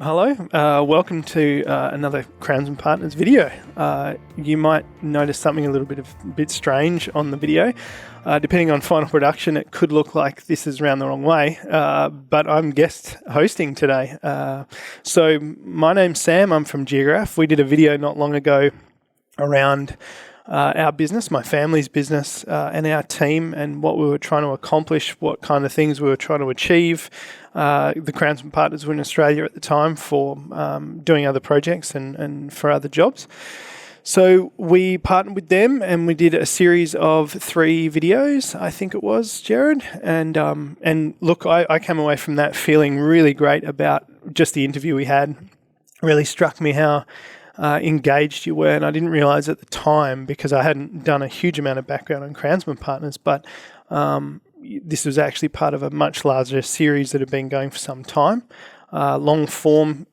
Hello, welcome to another Crownsman Partners video. You might notice something a bit strange on the video. Depending on final production, it could look like this is round the wrong way, but I'm guest hosting today. So my name's Sam, I'm from Geographe. We did a video not long ago around our business, my family's business, and our team, and what we were trying to accomplish, what kind of things we were trying to achieve. The Crownsman Partners were in Australia at the time for doing other projects and for other jobs. So we partnered with them and we did a series of 3 videos, I think it was, Jerrod. And look, I came away from that feeling really great about just the interview we had. Really struck me how engaged you were, and I didn't realise at the time because I hadn't done a huge amount of background on Crownsman Partners, but this was actually part of a much larger series that had been going for some time. Long form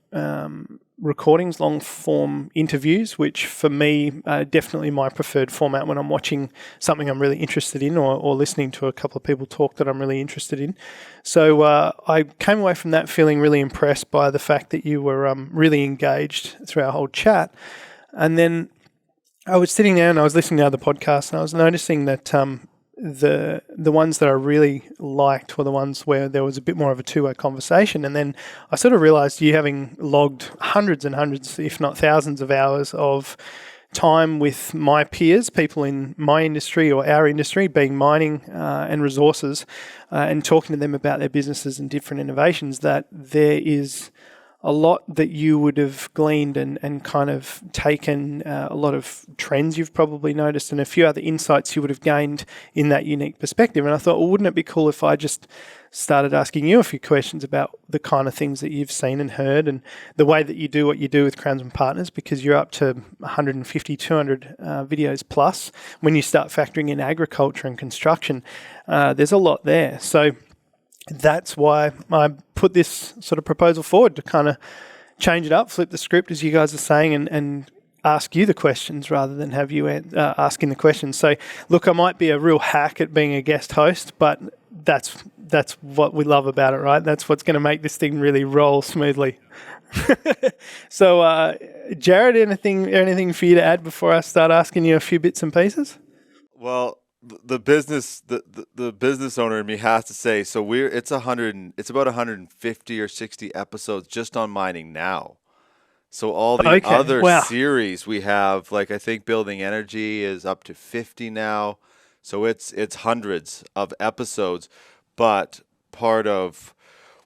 recordings, long form interviews, which for me definitely my preferred format when I'm watching something I'm really interested in or listening to a couple of people talk that I'm really interested in. So I came away from that feeling really impressed by the fact that you were really engaged through our whole chat. And then I was sitting there and I was listening to other podcasts and I was noticing that the ones that I really liked were the ones where there was a bit more of a two-way conversation. And then I sort of realised you having logged hundreds and hundreds, if not thousands of hours of time with my peers, people in my industry or our industry, being mining and resources, and talking to them about their businesses and different innovations, that there is a lot that you would have gleaned and kind of taken, a lot of trends you've probably noticed and a few other insights you would have gained in that unique perspective. And I thought, well, wouldn't it be cool if I just started asking you a few questions about the kind of things that you've seen and heard and the way that you do what you do with Crownsman Partners, because you're up to 150, 200 videos plus. When you start factoring in agriculture and construction, there's a lot there. So that's why I put this sort of proposal forward to kind of change it up, flip the script, as you guys are saying, and ask you the questions rather than have you asking the questions. So, look, I might be a real hack at being a guest host, but that's what we love about it, right? That's what's going to make this thing really roll smoothly. So, Jerrod, anything for you to add before I start asking you a few bits and pieces? Well, the business owner in me has to say, so it's about 150 or 60 episodes just on mining now. So all the other series we have, like I think Building Energy is up to 50 now. So it's hundreds of episodes. But part of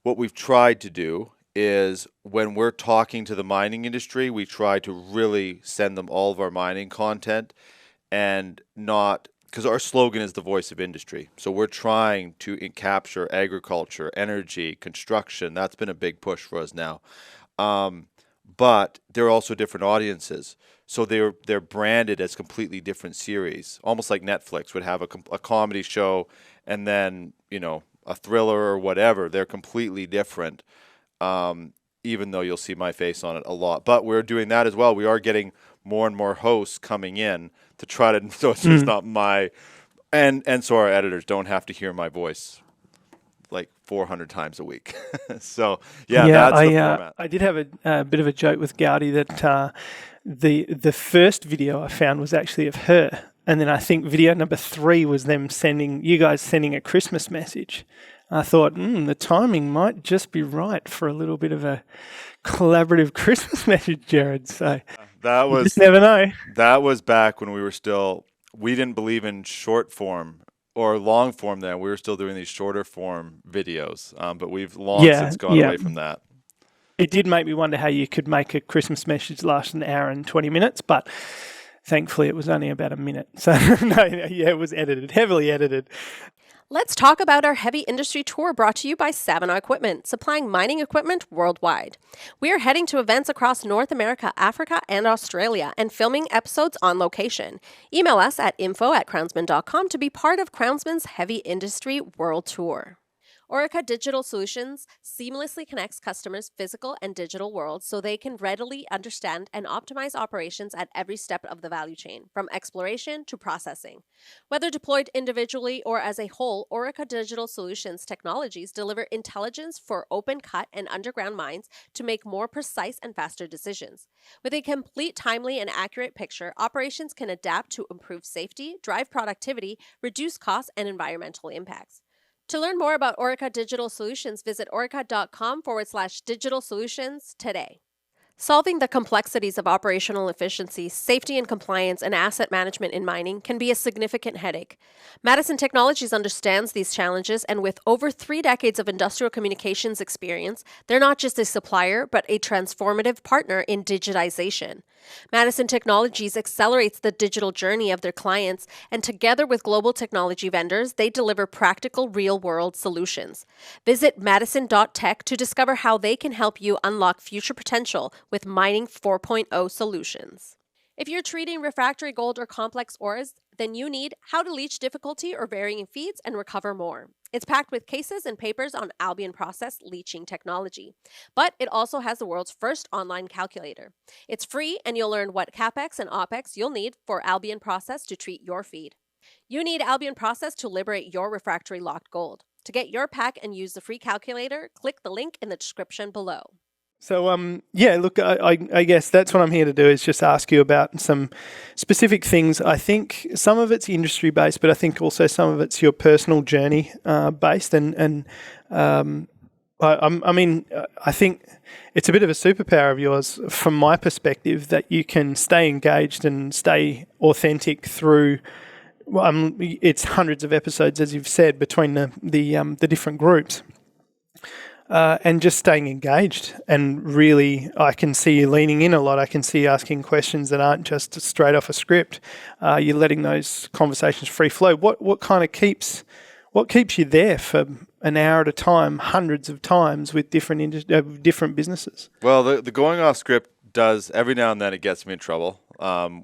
what we've tried to do is when we're talking to the mining industry, we try to really send them all of our mining content and not, because our slogan is the voice of industry. So we're trying to capture agriculture, energy, construction. That's been a big push for us now. But there are also different audiences. So they're branded as completely different series, almost like Netflix would have a comedy show and then, a thriller or whatever. They're completely different, even though you'll see my face on it a lot. But we're doing that as well. We are getting more and more hosts coming in to try to, so it's just not my, and so our editors don't have to hear my voice like 400 times a week. So that's the format. I did have a bit of a joke with Gowdy that the first video I found was actually of her, and then I think video number 3 was you guys sending a Christmas message. I thought, the timing might just be right for a little bit of a collaborative Christmas message, Jerrod. So you just never know. That was back when we didn't believe in short form or long form then. We were still doing these shorter form videos, but we've long since gone away from that. It did make me wonder how you could make a Christmas message last an hour and 20 minutes, but thankfully it was only about a minute. So it was edited, heavily edited. Let's talk about our heavy industry tour brought to you by Savar Equipment, supplying mining equipment worldwide. We are heading to events across North America, Africa, and Australia and filming episodes on location. Email us at info@crownsman.com to be part of Crownsman's Heavy Industry World Tour. Orica Digital Solutions seamlessly connects customers' physical and digital worlds so they can readily understand and optimize operations at every step of the value chain, from exploration to processing. Whether deployed individually or as a whole, Orica Digital Solutions technologies deliver intelligence for open cut and underground mines to make more precise and faster decisions. With a complete, timely, and accurate picture, operations can adapt to improve safety, drive productivity, reduce costs, and environmental impacts. To learn more about Orica Digital Solutions, visit orica.com/digital solutions today. Solving the complexities of operational efficiency, safety and compliance, and asset management in mining can be a significant headache. Madison Technologies understands these challenges, and with over 3 decades of industrial communications experience, they're not just a supplier, but a transformative partner in digitization. Madison Technologies accelerates the digital journey of their clients, and together with global technology vendors, they deliver practical, real-world solutions. Visit madison.tech to discover how they can help you unlock future potential with Mining 4.0 solutions. If you're treating refractory gold or complex ores, then you need How to Leach Difficulty or Varying Feeds and Recover More. It's packed with cases and papers on Albion Process leaching technology, but it also has the world's first online calculator. It's free, and you'll learn what CapEx and OpEx you'll need for Albion Process to treat your feed. You need Albion Process to liberate your refractory locked gold. To get your pack and use the free calculator, click the link in the description below. So, look, I guess that's what I'm here to do, is just ask you about some specific things. I think some of it's industry-based, but I think also some of it's your personal journey based. I think it's a bit of a superpower of yours, from my perspective, that you can stay engaged and stay authentic through. It's hundreds of episodes, as you've said, between the different groups. And just staying engaged, and really I can see you leaning in a lot. I can see you asking questions that aren't just straight off a script. You're letting those conversations free flow. What keeps you there for an hour at a time, hundreds of times with different businesses? Well, the going off script does, every now and then it gets me in trouble.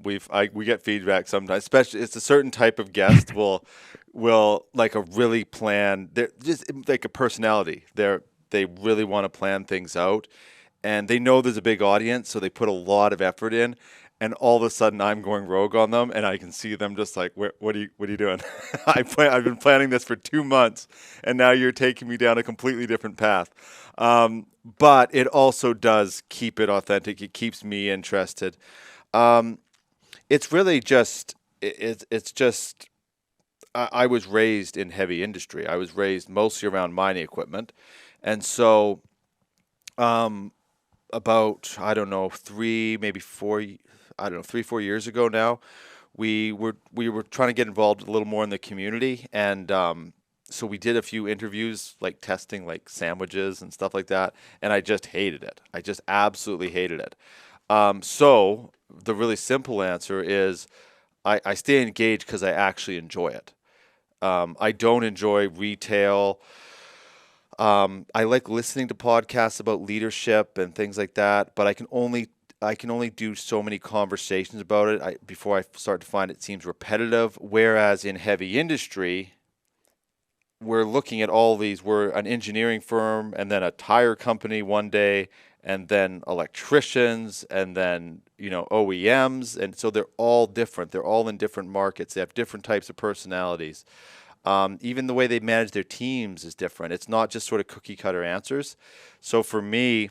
We get feedback sometimes, especially it's a certain type of guest will like a really plan. They're just like a personality. They really want to plan things out, and they know there's a big audience, so they put a lot of effort in, and all of a sudden I'm going rogue on them, and I can see them just like, what are you doing? I've been planning this for 2 months, and now you're taking me down a completely different path. But it also does keep it authentic. It keeps me interested. It's really just, it's just, I was raised in heavy industry. I was raised mostly around mining equipment. And so about, 3-4 years ago now, we were trying to get involved a little more in the community. And so we did a few interviews, like testing like sandwiches and stuff like that. And I just hated it. I just absolutely hated it. So the really simple answer is I stay engaged because I actually enjoy it. I don't enjoy retail. I like listening to podcasts about leadership and things like that, but I can only do so many conversations about it before I start to find it seems repetitive. Whereas in heavy industry, we're looking at all these. We're an engineering firm, and then a tire company one day, and then electricians, and then OEMs, and so they're all different. They're all in different markets. They have different types of personalities. Even the way they manage their teams is different. It's not just sort of cookie cutter answers. So for me,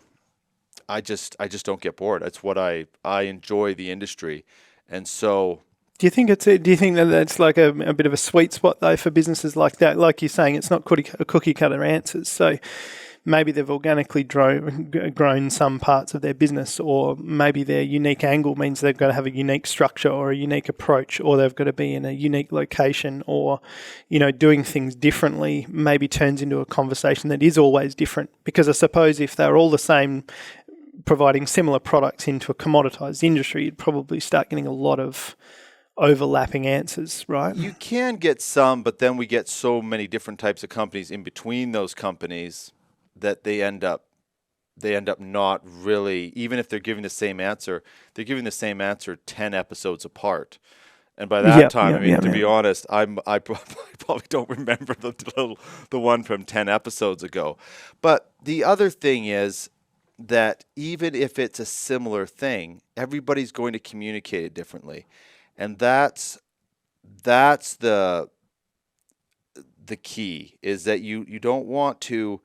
I just don't get bored. It's what I enjoy the industry. And so do you think that that's like a bit of a sweet spot though for businesses like that? Like you're saying, it's not cookie cutter answers. So maybe they've organically grown some parts of their business, or maybe their unique angle means they've got to have a unique structure or a unique approach, or they've got to be in a unique location, or, doing things differently maybe turns into a conversation that is always different. Because I suppose if they're all the same, providing similar products into a commoditized industry, you'd probably start getting a lot of overlapping answers, right? You can get some, but then we get so many different types of companies in between those companies that they end up not really, even if they're giving the same answer, they're giving the same answer 10 episodes apart. And by that Yep, time, yep, I mean, yep, to be yep. honest, I probably don't remember the one from 10 episodes ago. But the other thing is that even if it's a similar thing, everybody's going to communicate it differently. And that's the key, is that you don't want to.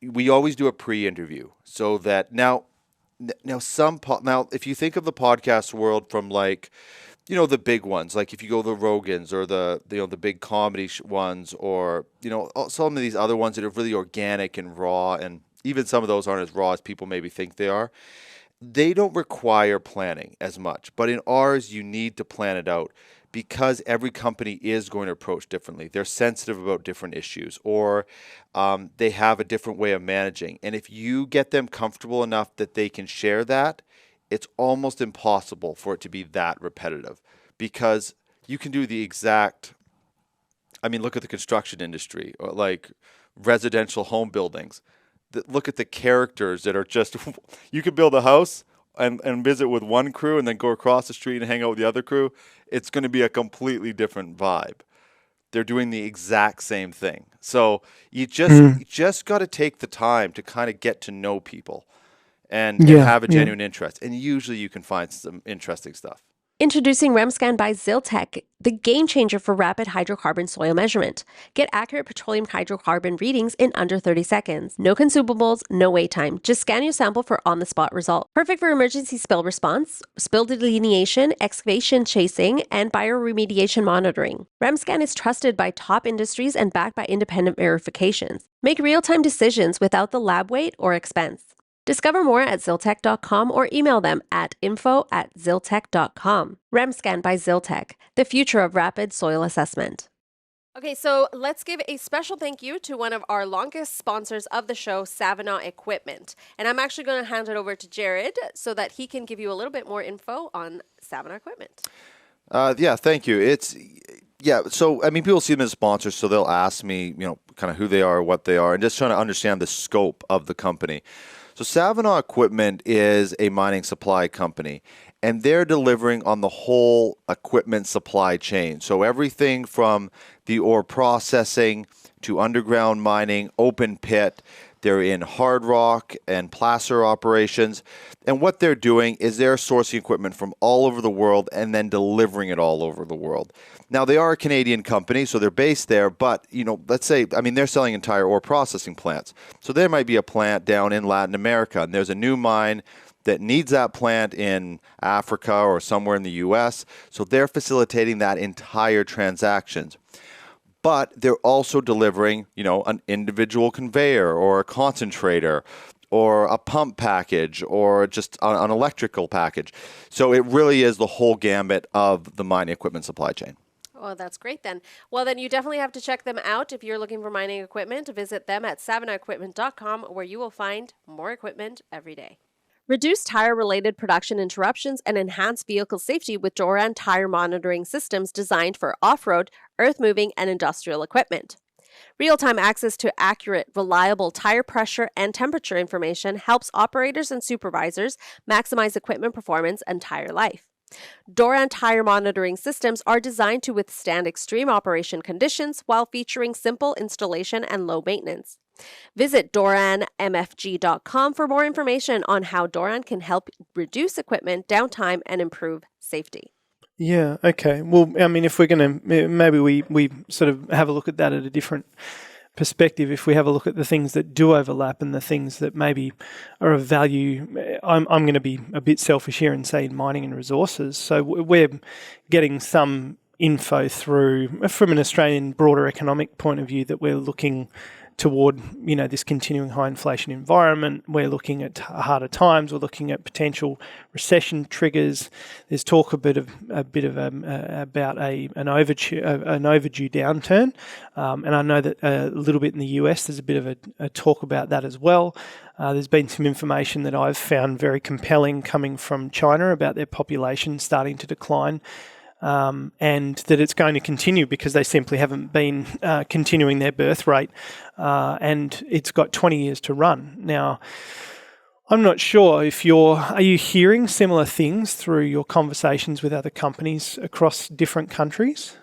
We always do a pre-interview so that now if you think of the podcast world from like, the big ones, like if you go the Rogans or the big comedy ones, or some of these other ones that are really organic and raw, and even some of those aren't as raw as people maybe think they are. They don't require planning as much, but in ours you need to plan it out, because every company is going to approach differently. They're sensitive about different issues, or they have a different way of managing. And if you get them comfortable enough that they can share that, it's almost impossible for it to be that repetitive, because you can do the exact, look at the construction industry, or like residential home buildings. Look at the characters that are just, you could build a house and visit with one crew and then go across the street and hang out with the other crew. It's going to be a completely different vibe. They're doing the exact same thing. So you just got to take the time to kind of get to know people and have a genuine interest. And usually you can find some interesting stuff. Introducing RemScan by Ziltech, the game changer for rapid hydrocarbon soil measurement. Get accurate petroleum hydrocarbon readings in under 30 seconds. No consumables, no wait time. Just scan your sample for on-the-spot result. Perfect for emergency spill response, spill delineation, excavation chasing, and bioremediation monitoring. RemScan is trusted by top industries and backed by independent verifications. Make real-time decisions without the lab wait or expense. Discover more at Ziltech.com or email them at info@ziltech.com. RemScan by Ziltech, the future of rapid soil assessment. Okay, so let's give a special thank you to one of our longest sponsors of the show, Savar Equipment. And I'm actually going to hand it over to Jerrod so that he can give you a little bit more info on Savar Equipment. Thank you. So people see them as sponsors, so they'll ask me, kind of who they are, what they are, and just trying to understand the scope of the company. So Savar Equipment is a mining supply company, and they're delivering on the whole equipment supply chain. So everything from the ore processing to underground mining, open pit. They're in hard rock and placer operations. And what they're doing is they're sourcing equipment from all over the world and then delivering it all over the world. Now, they are a Canadian company, so they're based there, but, let's say, they're selling entire ore processing plants. So there might be a plant down in Latin America, and there's a new mine that needs that plant in Africa or somewhere in the U.S., so they're facilitating that entire transactions. But they're also delivering, an individual conveyor or a concentrator or a pump package or just an electrical package. So it really is the whole gambit of the mining equipment supply chain. Oh, that's great then. Well, then you definitely have to check them out. If you're looking for mining equipment, visit them at savanaequipment.com, where you will find more equipment every day. Reduce tire-related production interruptions and enhance vehicle safety with Doran tire monitoring systems designed for off-road, earth-moving, and industrial equipment. Real-time access to accurate, reliable tire pressure and temperature information helps operators and supervisors maximize equipment performance and tire life. Doran tire monitoring systems are designed to withstand extreme operation conditions while featuring simple installation and low maintenance. Visit doranmfg.com for more information on how Doran can help reduce equipment downtime and improve safety. Yeah, okay. Well, if we're going to, maybe we sort of have a look at that at a different perspective. If we have a look at the things that do overlap and the things that maybe are of value, I'm going to be a bit selfish here and say in mining and resources. So we're getting some info through, from an Australian broader economic point of view, that we're looking toward, this continuing high inflation environment. We're looking at harder times. We're looking at potential recession triggers. There's talk about an overdue downturn, and I know that a little bit in the US there's a bit of a talk about that as well. There's been some information that I've found very compelling coming from China about their population starting to decline. And that it's going to continue because they simply haven't been continuing their birth rate, and it's got 20 years to run. Now, I'm not sure if are you hearing similar things through your conversations with other companies across different countries?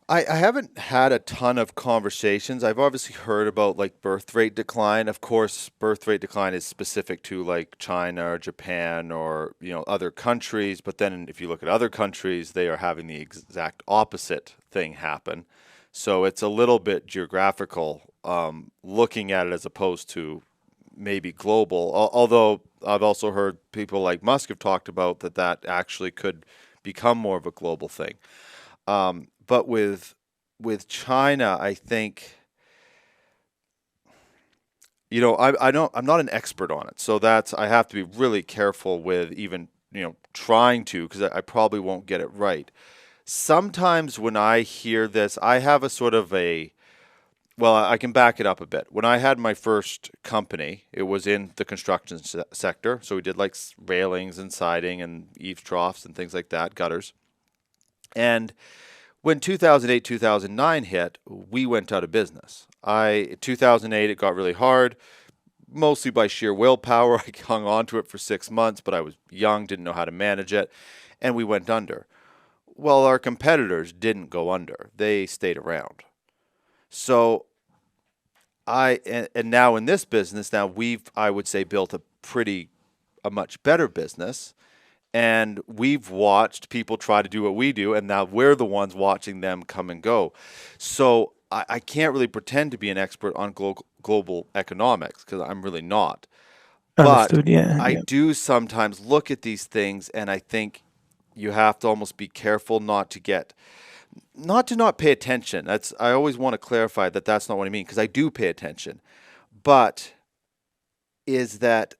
I haven't had a ton of conversations. I've obviously heard about like birth rate decline. Of course, birth rate decline is specific to like China or Japan or, other countries. But then if you look at other countries, they are having the exact opposite thing happen. So it's a little bit geographical, looking at it as opposed to maybe global. Although I've also heard people like Musk have talked about that actually could become more of a global thing. But with China, I think, I'm not an expert on it, so I have to be really careful with even trying to, because I probably won't get it right. Sometimes when I hear this, I have a sort of well, I can back it up a bit. When I had my first company, it was in the construction sector, so we did like railings and siding and eaves troughs and things like that, gutters, and when 2008, 2009 hit, we went out of business. 2008, it got really hard, mostly by sheer willpower. I hung on to it for 6 months, but I was young, didn't know how to manage it, and we went under. Well, our competitors didn't go under. They stayed around. So and now in this business, we've, I would say, built a much better business. And we've watched people try to do what we do, and now we're the ones watching them come and go. So I can't really pretend to be an expert on global economics, because I'm really not. Understood, But yeah. I do sometimes look at these things, and I think you have to almost be careful not to not pay attention. I always want to clarify that that's not what I mean, because I do pay attention. But is that,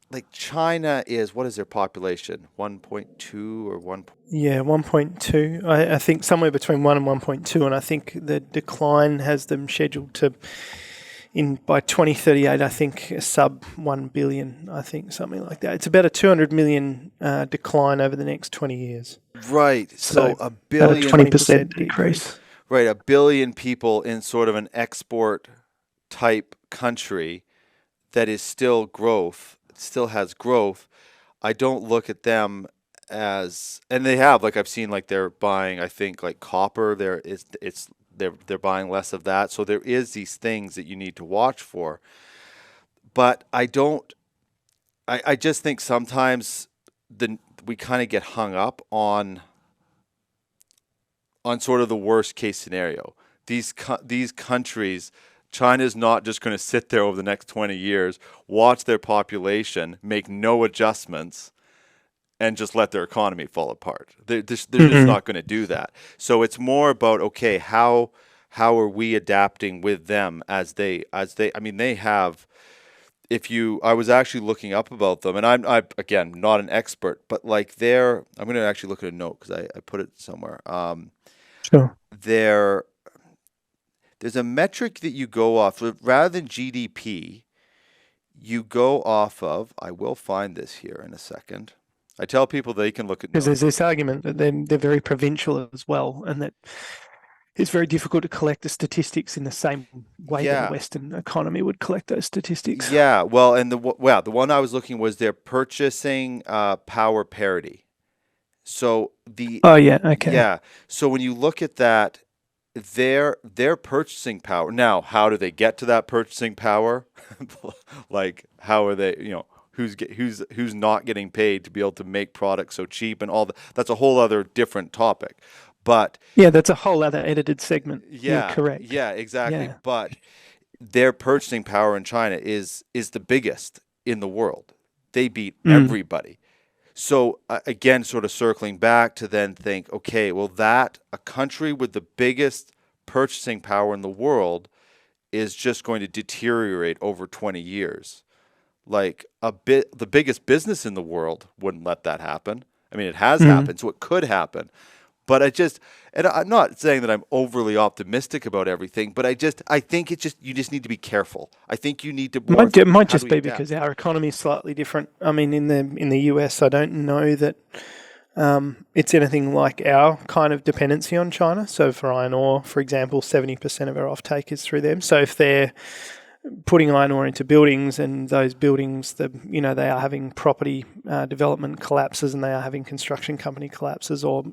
like, China what is their population? 1.2 or 1? Yeah, 1.2. I think somewhere between 1 and 1.2, and I think the decline has them scheduled to, by 2038, I think, sub 1 billion, I think, something like that. It's about a 200 million decline over the next 20 years. Right, so a billion. About a 20% decrease. Right, a billion people in sort of an export-type country that is still has growth. I don't look at them as, and they have, like, I've seen, like, they're buying, I think, like, copper. They're buying less of that. So there is these things that you need to watch for. But I just think sometimes we kind of get hung up on sort of the worst case scenario. These countries, China's not just going to sit there over the next 20 years, watch their population, make no adjustments, and just let their economy fall apart. They're just not going to do that. So it's more about, okay, how are we adapting with them as they I mean, they have, I was actually looking up about them, and I'm again not an expert, but like I'm going to actually look at a note because I put it somewhere. Sure. There's a metric that you go off rather than GDP. You go off of, I will find this here in a second. I tell people they can look at, because there's this argument that they're very provincial as well, and that it's very difficult to collect the statistics in the same way that a Western economy would collect those statistics. Yeah, well, and the one I was looking was their purchasing power parity. So so when you look at that, their purchasing power. Now, how do they get to that purchasing power? Like, how are they? Who's not getting paid to be able to make products so cheap and all that? That's a whole other different topic. But yeah, that's a whole other edited segment. Yeah, correct. Yeah, exactly. Yeah. But their purchasing power in China is the biggest in the world. They beat everybody. So again, sort of circling back to then think, okay, well, a country with the biggest purchasing power in the world is just going to deteriorate over 20 years. Like the biggest business in the world wouldn't let that happen. I mean, it has happened, so it could happen. But and I'm not saying that I'm overly optimistic about everything, but I think you just need to be careful. I think you need to. It might just be because our economy is slightly different. I mean, in the US, I don't know that it's anything like our kind of dependency on China. So for iron ore, for example, 70% of our offtake is through them. So if they're putting iron ore into buildings, and those buildings, they are having property development collapses, and they are having construction company collapses, or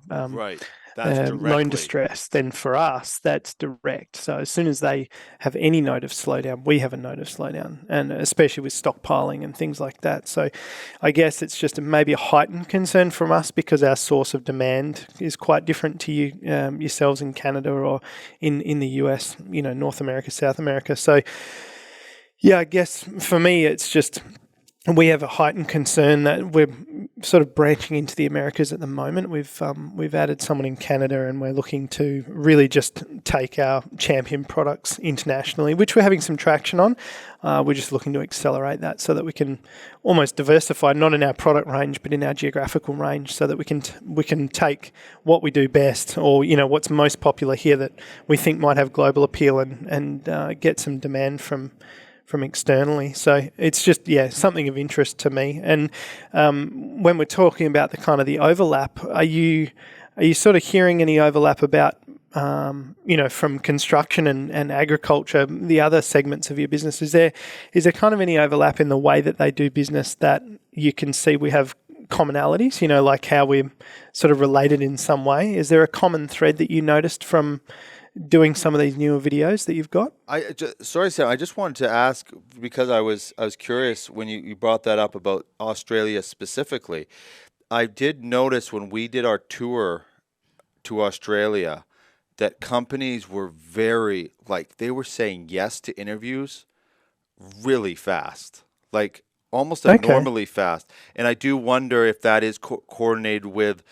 right. That's loan distress, then for us, that's direct. So as soon as they have any note of slowdown, we have a note of slowdown, and especially with stockpiling and things like that. So I guess it's just maybe a heightened concern from us because our source of demand is quite different to you yourselves in Canada or in the US, North America, South America. So yeah, I guess for me, it's just we have a heightened concern that we're sort of branching into the Americas at the moment. We've added someone in Canada, and we're looking to really just take our champion products internationally, which we're having some traction on. We're just looking to accelerate that so that we can almost diversify, not in our product range, but in our geographical range, so that we can take what we do best, or what's most popular here that we think might have global appeal, and get some demand from externally. So it's just, something of interest to me. And when we're talking about the overlap, are you sort of hearing any overlap about, from construction and agriculture, the other segments of your business? Is there kind of any overlap in the way that they do business that you can see we have commonalities, like how we're sort of related in some way? Is there a common thread that you noticed from doing some of these newer videos that you've got? Sorry, Sam. I just wanted to ask, because I was curious when you brought that up about Australia specifically. I did notice when we did our tour to Australia that companies were very, they were saying yes to interviews really fast, almost abnormally fast. And I do wonder if that is coordinated with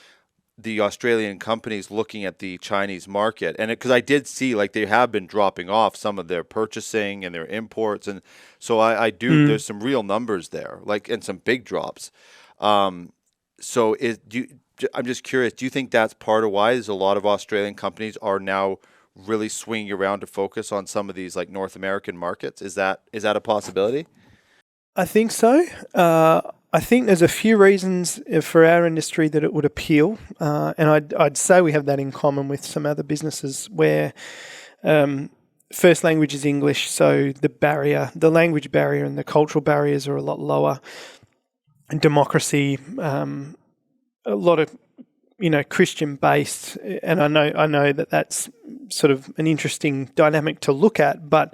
the Australian companies looking at the Chinese market. And because I did see they have been dropping off some of their purchasing and their imports, and so I do there's some real numbers there, and some big drops. So I'm just curious, do you think that's part of why there's a lot of Australian companies are now really swinging around to focus on some of these North American markets? Is that a possibility? I think so. I think there's a few reasons for our industry that it would appeal, and I'd say we have that in common with some other businesses where first language is English, so the language barrier and the cultural barriers are a lot lower. And democracy, a lot of Christian based, and I know that that's sort of an interesting dynamic to look at, but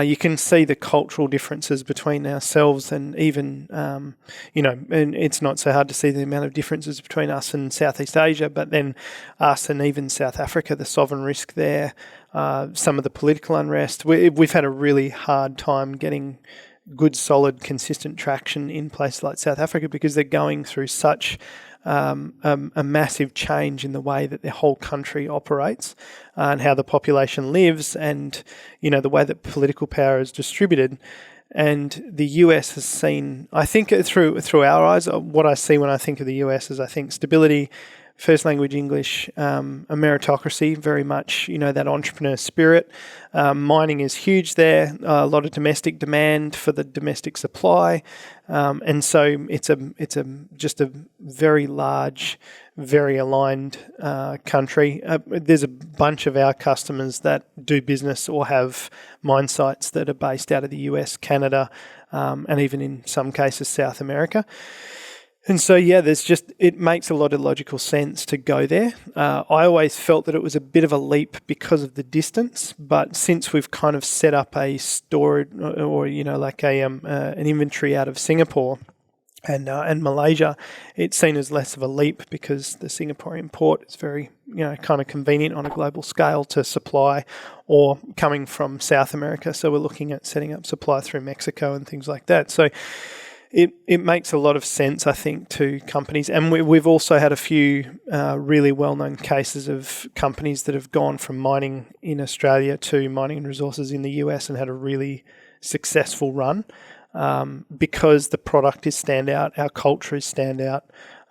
you can see the cultural differences between ourselves and even and it's not so hard to see the amount of differences between us and Southeast Asia, but then us and even South Africa, the sovereign risk there, some of the political unrest. We've had a really hard time getting good, solid, consistent traction in places like South Africa because they're going through such a massive change in the way that their whole country operates and how the population lives, and the way that political power is distributed. And the US has seen, I think through our eyes, what I see when I think of the US is I think stability, first language English, a meritocracy, very much, that entrepreneur spirit. Mining is huge there, a lot of domestic demand for the domestic supply. And so it's just a very large, very aligned country. There's a bunch of our customers that do business or have mine sites that are based out of the US, Canada, and even in some cases South America. And so, it makes a lot of logical sense to go there. I always felt that it was a bit of a leap because of the distance, but since we've kind of set up a storage or an inventory out of Singapore and Malaysia, it's seen as less of a leap because the Singaporean port is very, kind of convenient on a global scale to supply, or coming from South America. So we're looking at setting up supply through Mexico and things like that. So It makes a lot of sense, I think, to companies. And we've also had a few really well-known cases of companies that have gone from mining in Australia to mining and resources in the US and had a really successful run because the product is standout, our culture is standout,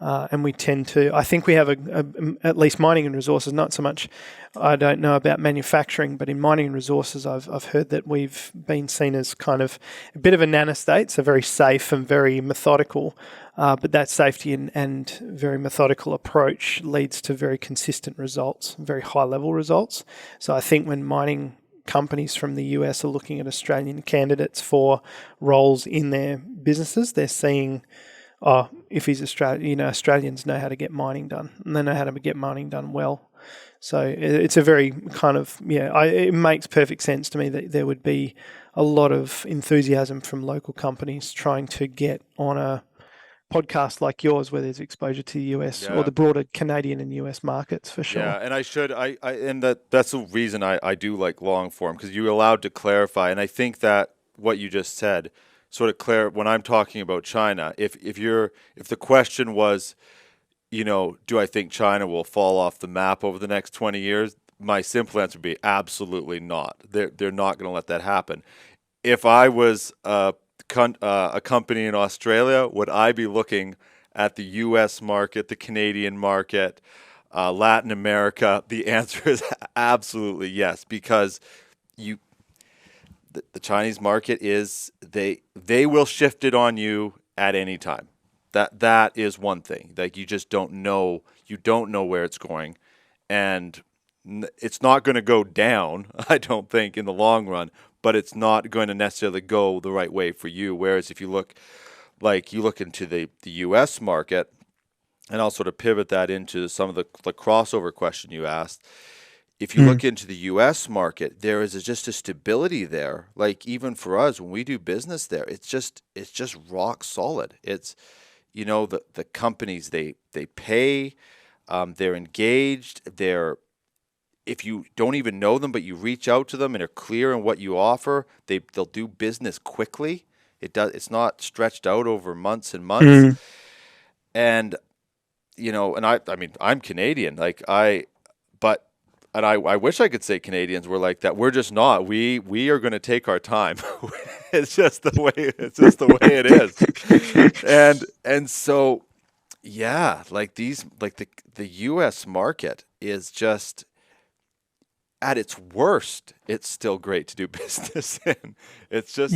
and we tend to, I think we have at least mining and resources, not so much, I don't know about manufacturing, but in mining and resources, I've heard that we've been seen as kind of a bit of a nanostate, so very safe and very methodical, but that safety and very methodical approach leads to very consistent results, very high level results. So I think when mining companies from the US are looking at Australian candidates for roles in their businesses. They're seeing, if he's Australian, Australians know how to get mining done, and they know how to get mining done well. So it's a very kind of, it makes perfect sense to me that there would be a lot of enthusiasm from local companies trying to get on a podcast like yours where there's exposure to the US or the broader Canadian and US markets for sure. Yeah, and that's the reason I do like long form, because you're allowed to clarify. And I think that what you just said sort of when I'm talking about China, if the question was, do I think China will fall off the map over the next 20 years? My simple answer would be absolutely not. They're not going to let that happen. If I was a company in Australia, would I be looking at the U.S. market, the Canadian market, Latin America? The answer is absolutely yes, because the Chinese market is they will shift it on you at any time. That is one thing. Like, you just don't know. You don't know where it's going, and it's not going to go down, I don't think, in the long run. But it's not going to necessarily go the right way for you. Whereas if you look into the U.S. market, and I'll sort of pivot that into some of the crossover question you asked. If you look into the U.S. market, there is just a stability there. Like, even for us, when we do business there, it's just rock solid. It's, the companies, they pay, they're engaged, if you don't even know them, but you reach out to them and are clear in what you offer, they'll do business quickly. It's not stretched out over months and months. And and I mean, I'm Canadian, I wish I could say Canadians were like that. We're just not. We are going to take our time. It's just the way it is. And so, like the US market is just, at its worst, it's still great to do business in. It's just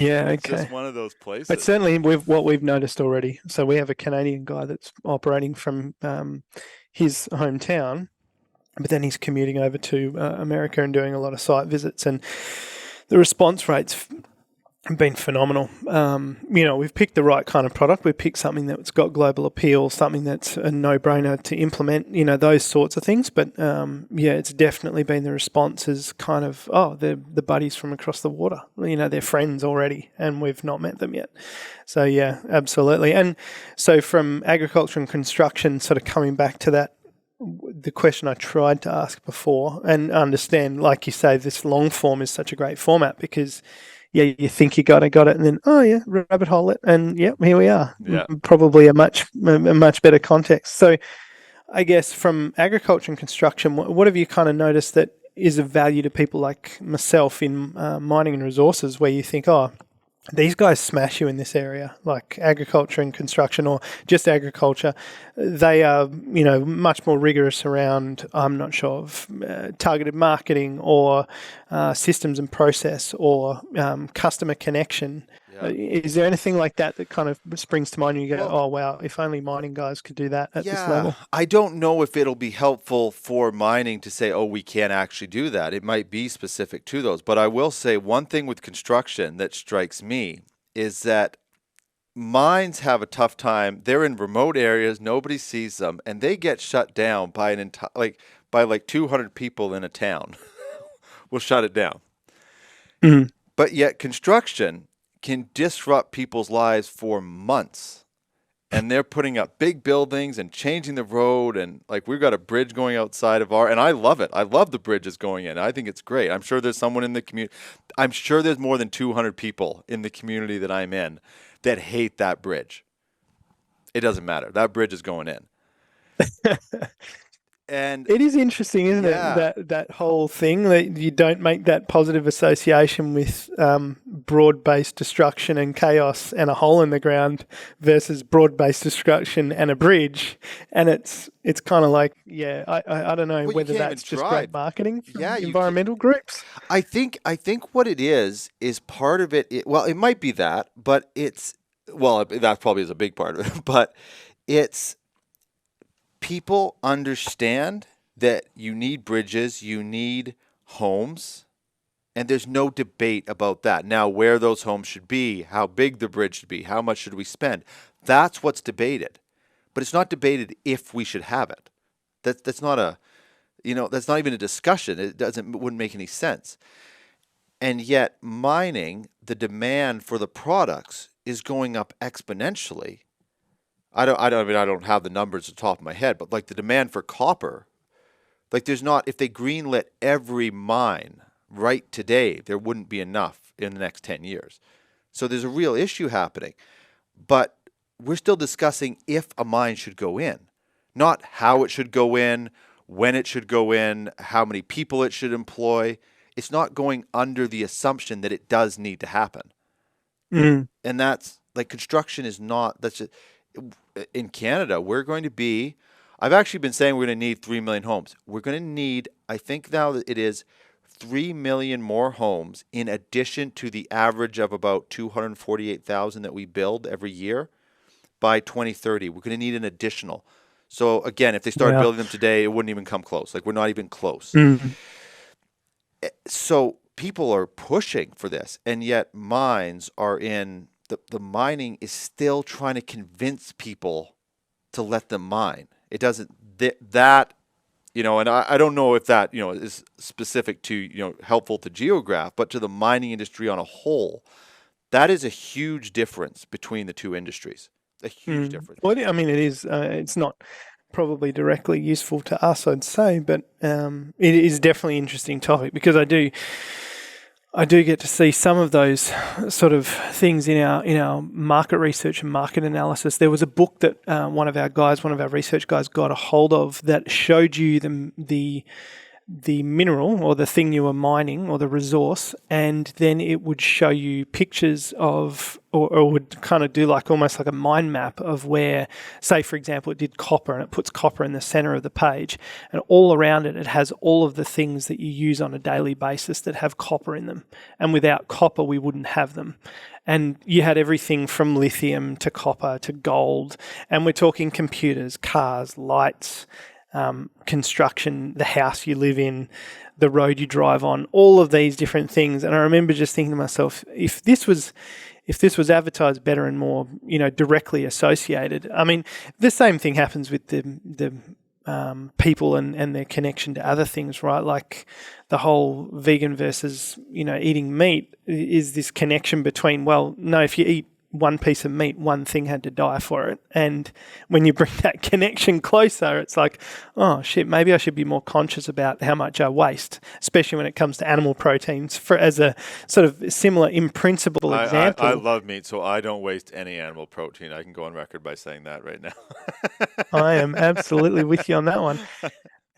one of those places. But certainly what we've noticed already. So we have a Canadian guy that's operating from his hometown, but then he's commuting over to America and doing a lot of site visits, and the response rates have been phenomenal. We've picked the right kind of product. We've picked something that's got global appeal, something that's a no-brainer to implement, those sorts of things. But it's definitely been the response is kind of, they're the buddies from across the water. They're friends already, and we've not met them yet. So yeah, absolutely. And so from agriculture and construction, sort of coming back to that, the question I tried to ask before, and understand, like you say, this long form is such a great format because you think you got it, and then rabbit hole it, and here we are. Yeah. Probably a much better context. So, I guess from agriculture and construction, what have you kind of noticed that is of value to people like myself in mining and resources, where you think, these guys smash you in this area, like agriculture and construction, or just agriculture. They are, much more rigorous around, I'm not sure, of targeted marketing or systems and process or customer connection. Yeah. Is there anything like that kind of springs to mind and you go, oh, wow, if only mining guys could do that at this level? I don't know if it'll be helpful for mining to say, we can't actually do that. It might be specific to those. But I will say one thing with construction that strikes me is that mines have a tough time. They're in remote areas. Nobody sees them. And they get shut down by by 200 people in a town. Will shut it down. Mm-hmm. But yet construction can disrupt people's lives for months. And they're putting up big buildings and changing the road. And we've got a bridge going outside of and I love it. I love the bridges going in. I think it's great. I'm sure there's someone in the community. I'm sure there's more than 200 people in the community that I'm in that hate that bridge. It doesn't matter. That bridge is going in. And it is interesting, isn't it? That whole thing that you don't make that positive association with broad-based destruction and chaos and a hole in the ground versus broad-based destruction and a bridge, and it's kind of like I don't know whether that's just great marketing from environmental groups. I think what it is part of it. It might be that, but that probably is a big part of it, but it's. People understand that you need bridges, you need homes, And there's no debate about that. Now, where those homes should be, how big the bridge should be, how much should we spend, that's what's debated. But it's not debated if we should have it. That's not a, that's not even a discussion. It wouldn't make any sense. And yet mining, the demand for the products is going up exponentially. I don't have the numbers at the top of my head, but like the demand for copper, like there's not, if they greenlit every mine right today, there wouldn't be enough in the next 10 years. So there's a real issue happening. But we're still discussing if a mine should go in, not how it should go in, when it should go in, how many people it should employ. It's not going under the assumption that it does need to happen. And that's like construction is not, that's just, in Canada, we're going to be, I've actually been saying we're going to need 3 million homes. We're going to need, I think now that it is 3 million more homes in addition to the average of about 248,000 that we build every year by 2030. We're going to need an additional. So again, if they started building them today, it wouldn't even come close. Like we're not even close. So people are pushing for this, and yet mines are in, the mining is still trying to convince people to let them mine. It doesn't, that, and I don't know if that, is specific to, helpful to Geographe, but to the mining industry on a whole, that is a huge difference between the two industries. A huge difference. Well, I mean, it is, it's not probably directly useful to us, I'd say, but it is definitely an interesting topic because I do get to see some of those sort of things in our market research and market analysis. There was a book that one of our research guys got a hold of that showed you the mineral or the thing you were mining or the resource, and then it would show you pictures of or would kind of do like almost like a mind map of where, say for example, it did copper and it puts copper in the center of the page, and all around it has all of the things that you use on a daily basis that have copper in them, and without copper we wouldn't have them. And you had everything from lithium to copper to gold, and we're talking computers, cars, lights, construction, the house you live in, the road you drive on, all of these different things. And I remember just thinking to myself, if this was advertised better and more, directly associated. I mean, the same thing happens with the people and their connection to other things, right? Like the whole vegan versus, eating meat is this connection between, well, no, if you eat one piece of meat, one thing had to die for it. And when you bring that connection closer, it's like, oh shit, maybe I should be more conscious about how much I waste, especially when it comes to animal proteins, as a sort of similar in principle example. I love meat, so I don't waste any animal protein. I can go on record by saying that right now. I am absolutely with you on that one.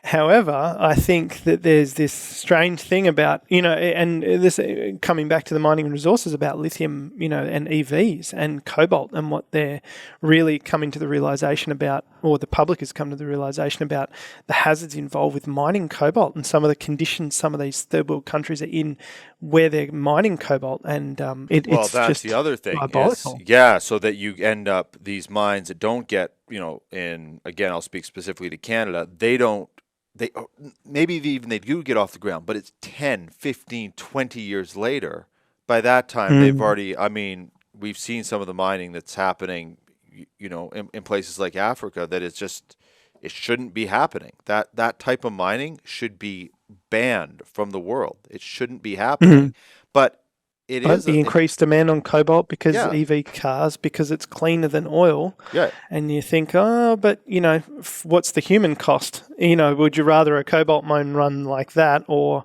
However, I think that there's this strange thing about, and this coming back to the mining and resources about lithium, and EVs and cobalt, and what they're really coming to the realization about, or the public has come to the realization about the hazards involved with mining cobalt and some of the conditions some of these third world countries are in where they're mining cobalt. And it's that's just the other thing. So that you end up these mines that don't get, in, again, I'll speak specifically to Canada, they do get off the ground, but it's 10, 15, 20 years later. By that time, they've already, we've seen some of the mining that's happening, in places like Africa that it's just, it shouldn't be happening. That type of mining should be banned from the world. It shouldn't be happening. But it is the increased demand on cobalt because EV cars, because it's cleaner than oil. Yeah. And you think, but what's the human cost? Would you rather a cobalt mine run like that or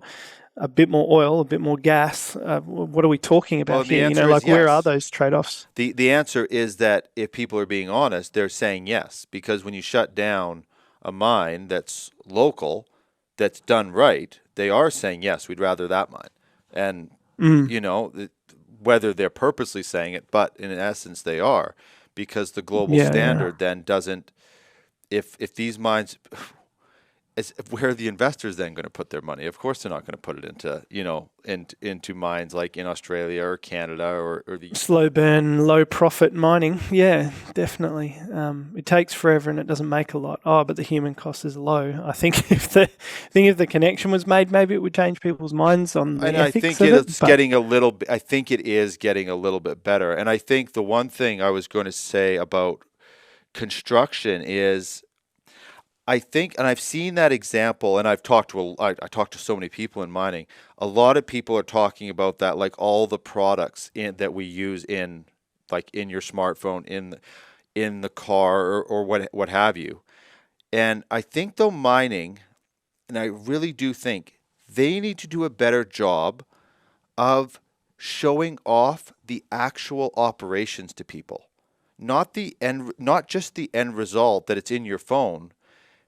a bit more oil, a bit more gas? What are we talking about here? Where are those trade-offs? The answer is that if people are being honest, they're saying yes, because when you shut down a mine that's local, that's done right, they are saying yes, we'd rather that mine. And whether they're purposely saying it, but in essence they are, because the global standard then doesn't, if these mines, where are the investors then going to put their money? Of course, they're not going to put it into mines like in Australia or Canada or the slow burn, low profit mining. Yeah, definitely. It takes forever and it doesn't make a lot. Oh, but the human cost is low. I think if the connection was made, maybe it would change people's minds on the And ethics I think of it. it's getting a little. I think it is getting a little bit better. And I think the one thing I was going to say about construction is, I think, and I've seen that example, and I've talked to I talked to so many people in mining. A lot of people are talking about that, like all the products that we use in your smartphone, in the car, or what have you. And I think though mining, and I really do think they need to do a better job of showing off the actual operations to people, not just the end result that it's in your phone,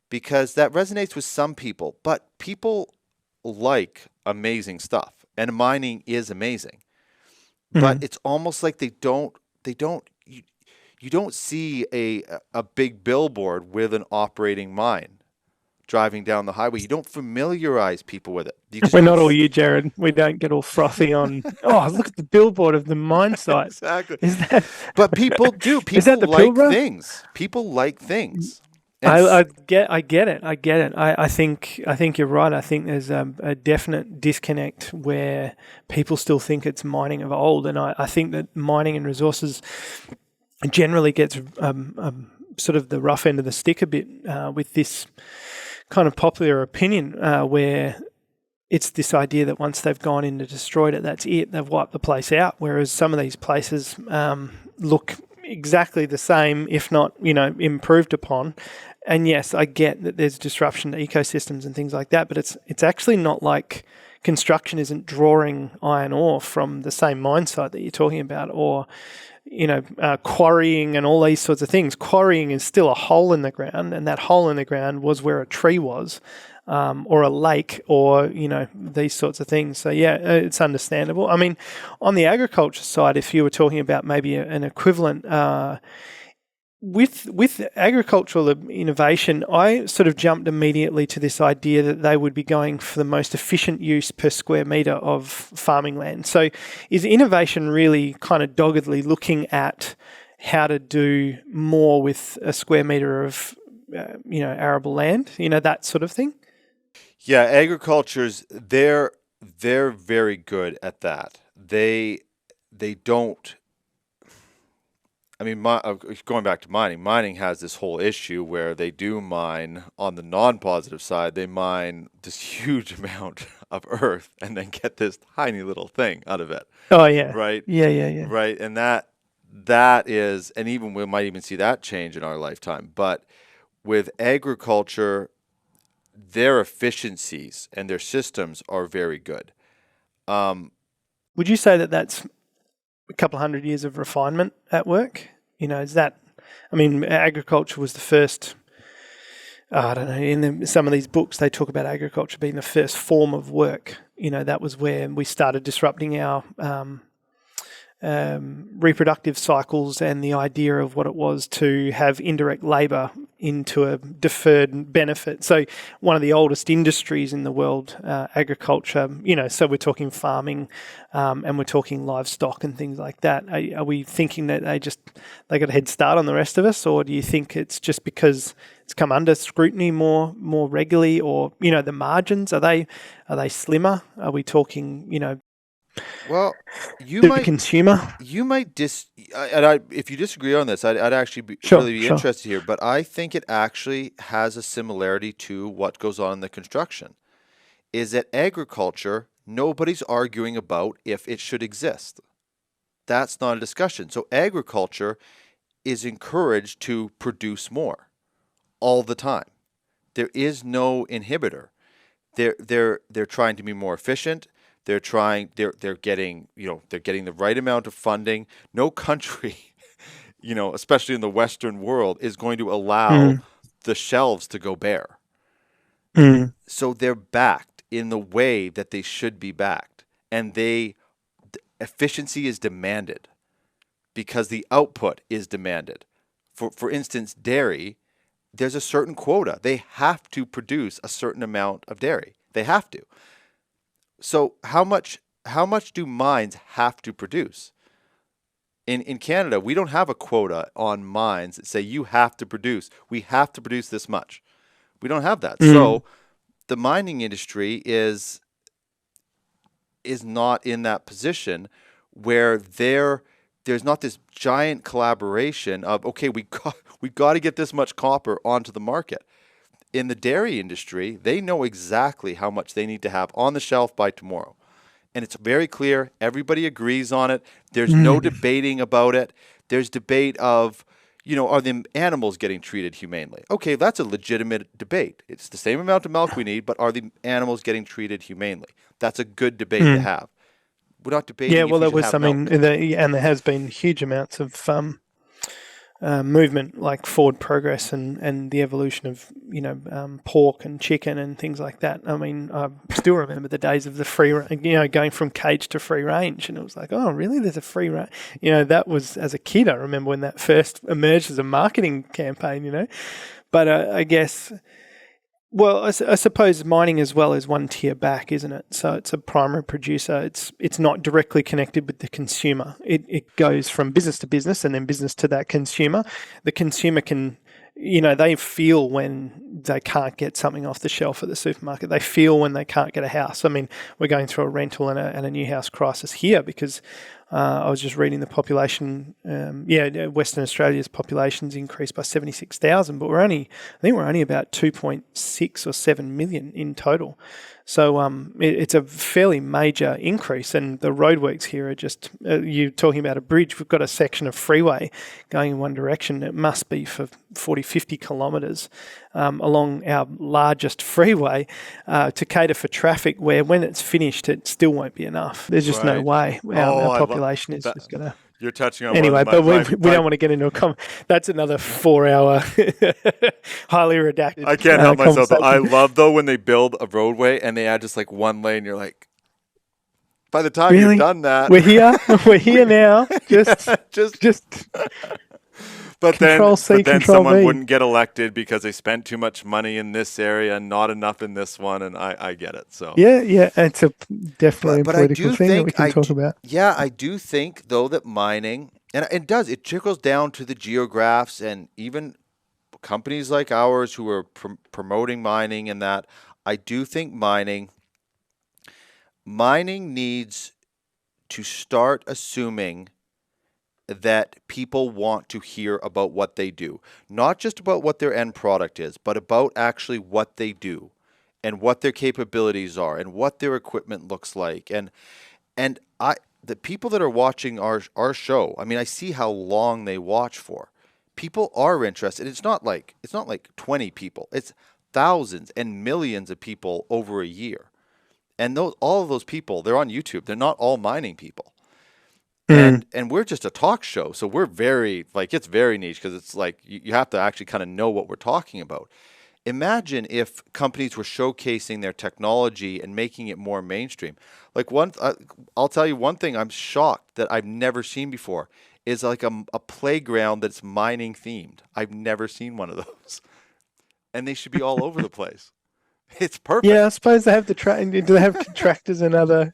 because that resonates with some people, but people like amazing stuff, and mining is amazing. But it's almost like you don't see a big billboard with an operating mine driving down the highway. You don't familiarize people with it. We're not all you, Jerrod. We don't get all frothy on, oh, look at the billboard of the mine site. Exactly. That, but people do. People is that the like Pilbara? things. People like things. I get it. I think you're right. I think there's a definite disconnect where people still think it's mining of old, and I think that mining and resources generally gets sort of the rough end of the stick a bit with this kind of popular opinion where it's this idea that once they've gone in and destroyed it, that's it. They've wiped the place out. Whereas some of these places look exactly the same, if not, improved upon. And yes, I get that there's disruption to ecosystems and things like that, but it's actually not like construction isn't drawing iron ore from the same mine site that you're talking about, or quarrying and all these sorts of things. Quarrying is still a hole in the ground, and that hole in the ground was where a tree was, or a lake, or these sorts of things. So yeah, it's understandable. I mean, on the agriculture side, if you were talking about maybe an equivalent with agricultural innovation, I sort of jumped immediately to this idea that they would be going for the most efficient use per square metre of farming land. So is innovation really kind of doggedly looking at how to do more with a square metre of, arable land, that sort of thing? Yeah, agriculture's, they're very good at that. They don't. I mean, going back to mining has this whole issue where they do mine on the non-positive side. They mine this huge amount of earth and then get this tiny little thing out of it. Oh, yeah. Right? Yeah. Right, and that is, and even we might even see that change in our lifetime. But with agriculture, their efficiencies and their systems are very good. Would you say that that's a couple of 100 years of refinement at work? Is that, agriculture was the first, I don't know, in some of these books they talk about agriculture being the first form of work. That was where we started disrupting our reproductive cycles and the idea of what it was to have indirect labour into a deferred benefit. So one of the oldest industries in the world, agriculture, so we're talking farming and we're talking livestock and things like that. Are we thinking that they got a head start on the rest of us, or do you think it's just because it's come under scrutiny more regularly, or, the margins, are they slimmer? Are we talking, Well, the consumer? You might if you disagree on this, I'd actually be interested here. But I think it actually has a similarity to what goes on in the construction. Is that agriculture? Nobody's arguing about if it should exist. That's not a discussion. So agriculture is encouraged to produce more all the time. There is no inhibitor. They're trying to be more efficient. They're getting the right amount of funding. No country, especially in the Western world, is going to allow the shelves to go bare. So they're backed in the way that they should be backed, and efficiency is demanded because the output is demanded. For instance, dairy, there's a certain quota. They have to produce a certain amount of dairy. They have to. So how much do mines have to produce? In Canada, we don't have a quota on mines that say you have to produce. We have to produce this much. We don't have that. So the mining industry is not in that position where there's not this giant collaboration of, okay, we got to get this much copper onto the market. In the dairy industry, they know exactly how much they need to have on the shelf by tomorrow. And it's very clear. Everybody agrees on it. There's no debating about it. There's debate of, are the animals getting treated humanely? Okay, that's a legitimate debate. It's the same amount of milk we need, but are the animals getting treated humanely? That's a good debate to have. We're not debating. Yeah, well, there was, and there has been huge amounts of movement, like forward progress and the evolution of pork and chicken and things like that. I mean, I still remember the days of the free, going from cage to free range, and it was like, oh, really? There's a free range. That was, as a kid, I remember when that first emerged as a marketing campaign. But I guess. Well, I suppose mining as well is one tier back, isn't it? So it's a primary producer. It's not directly connected with the consumer. It goes from business to business and then business to that consumer. The consumer can, they feel when they can't get something off the shelf at the supermarket. They feel when they can't get a house. I mean, we're going through a rental and a new house crisis here because I was just reading the population. Western Australia's population's increased by 76,000, but I think we're only about 2.6 or 7 million in total. So it's a fairly major increase, and the roadworks here are just, you're talking about a bridge. We've got a section of freeway going in one direction. It must be for 40, 50 kilometres along our largest freeway to cater for traffic, where when it's finished, it still won't be enough. There's just no way our population is just going to... You're touching on anyway, but we don't want to get into a that's another 4-hour highly redacted. I can't help myself. I love though when they build a roadway and they add just like one lane. You're like, by the time you've done that, we're here now. Just. But then someone wouldn't get elected because they spent too much money in this area and not enough in this one, and I get it. So yeah, it's definitely a political thing that we can talk about. Yeah, I do think though that mining, and it trickles down to the Geographs and even companies like ours who are promoting mining, and that I do think mining needs to start assuming that people want to hear about what they do, not just about what their end product is, but about actually what they do and what their capabilities are and what their equipment looks like. And the people that are watching our show, I mean, I see how long they watch for. People are interested. It's not like 20 people. It's thousands and millions of people over a year. And all of those people, they're on YouTube. They're not all mining people. And we're just a talk show, so we're very, it's very niche because it's like you have to actually kind of know what we're talking about. Imagine if companies were showcasing their technology and making it more mainstream. I'll tell you one thing I'm shocked that I've never seen before is like a playground that's mining themed. I've never seen one of those. And they should be all over the place. It's perfect. Yeah, I suppose they have do they have tractors and other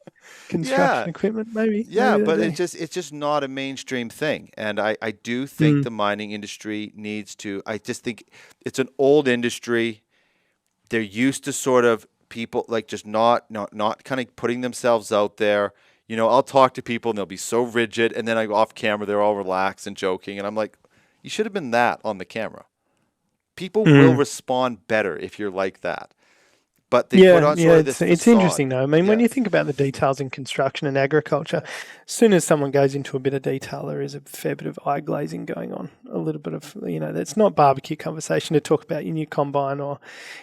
construction equipment? Maybe. Yeah, but it's just not a mainstream thing, and I do think the mining industry needs to. I just think it's an old industry. They're used to sort of people just not kind of putting themselves out there. I'll talk to people and they'll be so rigid, and then I go off camera, they're all relaxed and joking, and I'm like, you should have been that on the camera. People will respond better if you're like that. But they put on sort of this it's interesting though. I mean, when you think about the details in construction and agriculture, as soon as someone goes into a bit of detail, there is a fair bit of eye glazing going on. A little bit of, it's not barbecue conversation to talk about your new combine or,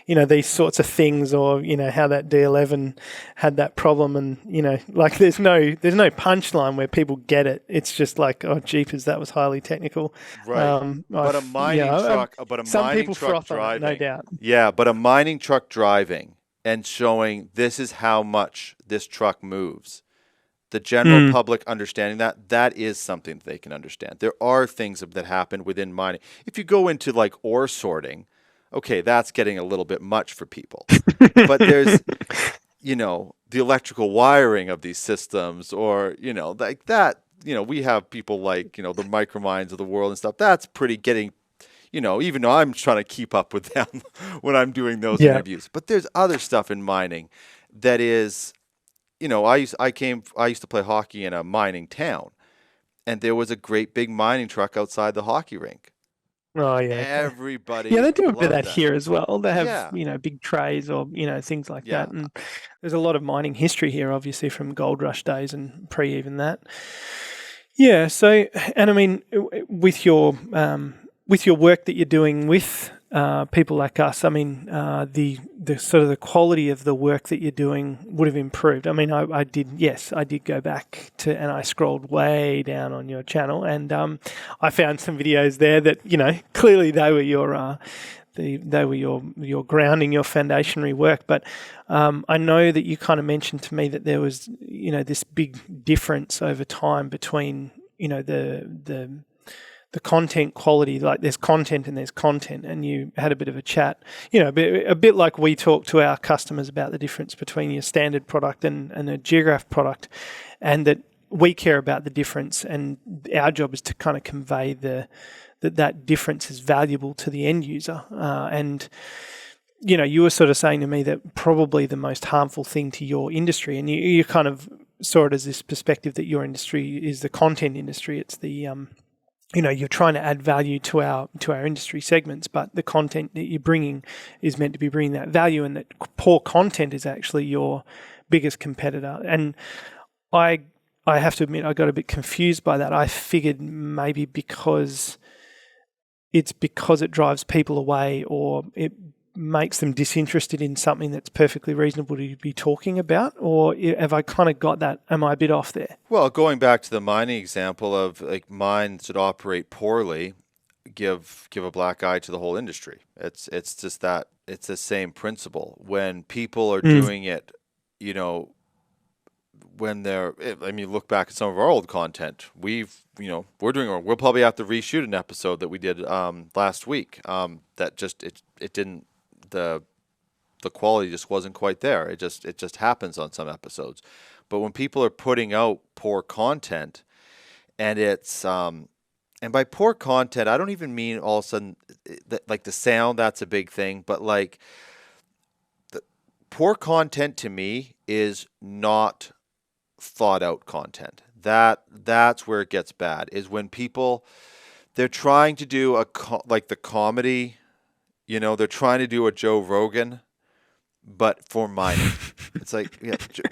these sorts of things, or, how that D11 had that problem, and, there's no punchline where people get it. It's just like, oh, jeepers, that was highly technical. Right. But a mining truck, some people froth on it, no doubt. Yeah, but a mining truck driving and showing this is how much this truck moves. The general public understanding that is something that they can understand. There are things that happen within mining. If you go into ore sorting, Okay, that's getting a little bit much for people. But there's, the electrical wiring of these systems, or, like that, we have people like, the Microminds of the world and stuff. That's pretty getting, even though I'm trying to keep up with them when I'm doing those interviews. But there's other stuff in mining that is, I used to play hockey in a mining town, and there was a great big mining truck outside the hockey rink. Oh yeah, everybody. Yeah, they do a bit of loved that here as well. They have Yeah. big trays or things like Yeah. that, and there's a lot of mining history here, obviously from gold rush days and pre even that. Yeah. So, and I mean, with your work that you're doing with people like us, I mean, the sort of the quality of the work that you're doing would have improved. I mean, I did go back and I scrolled way down on your channel, and I found some videos there that clearly they were your grounding, your foundationary work. But I know that you kind of mentioned to me that there was this big difference over time between the content quality. Like there's content and there's content, and you had a bit of a chat, a bit like we talk to our customers about the difference between your standard product and a Geographe product, and that we care about the difference, and our job is to kind of convey that difference is valuable to the end user. And you were sort of saying to me that probably the most harmful thing to your industry, and you kind of saw it as this perspective that your industry is the content industry. It's the you're trying to add value to our industry segments, but the content that you're bringing is meant to be bringing that value, and that poor content is actually your biggest competitor. And I have to admit, I got a bit confused by that. I figured maybe because it drives people away, or it makes them disinterested in something that's perfectly reasonable to be talking about, or have I kind of got that? Am I a bit off there? Well, going back to the mining example of like mines that operate poorly, give a black eye to the whole industry. It's just that it's the same principle. When people are doing it, when look back at some of our old content. We'll probably have to reshoot an episode that we did last week. That just it didn't. The quality just wasn't quite there. It just happens on some episodes. But when people are putting out poor content, and it's and by poor content, I don't even mean all of a sudden like the sound, that's a big thing, but like the poor content to me is not thought out content. That's where it gets bad, is when people, they're trying to do like the comedy. They're trying to do a Joe Rogan, but for mining. It's like,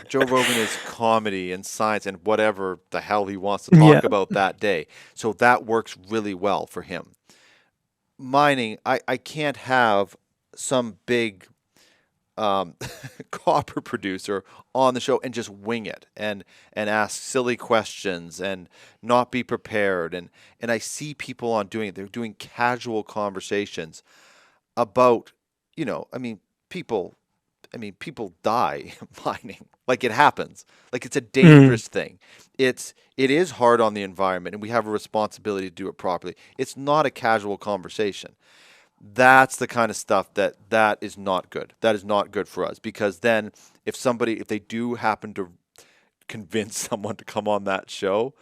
Joe Rogan is comedy and science and whatever the hell he wants to talk about that day. So that works really well for him. Mining, I can't have some big copper producer on the show and just wing it and ask silly questions and not be prepared. And I see people on doing it. They're doing casual conversations about, people die mining. Like, it happens. Like, it's a dangerous thing. It is hard on the environment, and we have a responsibility to do it properly. It's not a casual conversation. That's the kind of stuff that is not good. That is not good for us, because then if they do happen to convince someone to come on that show,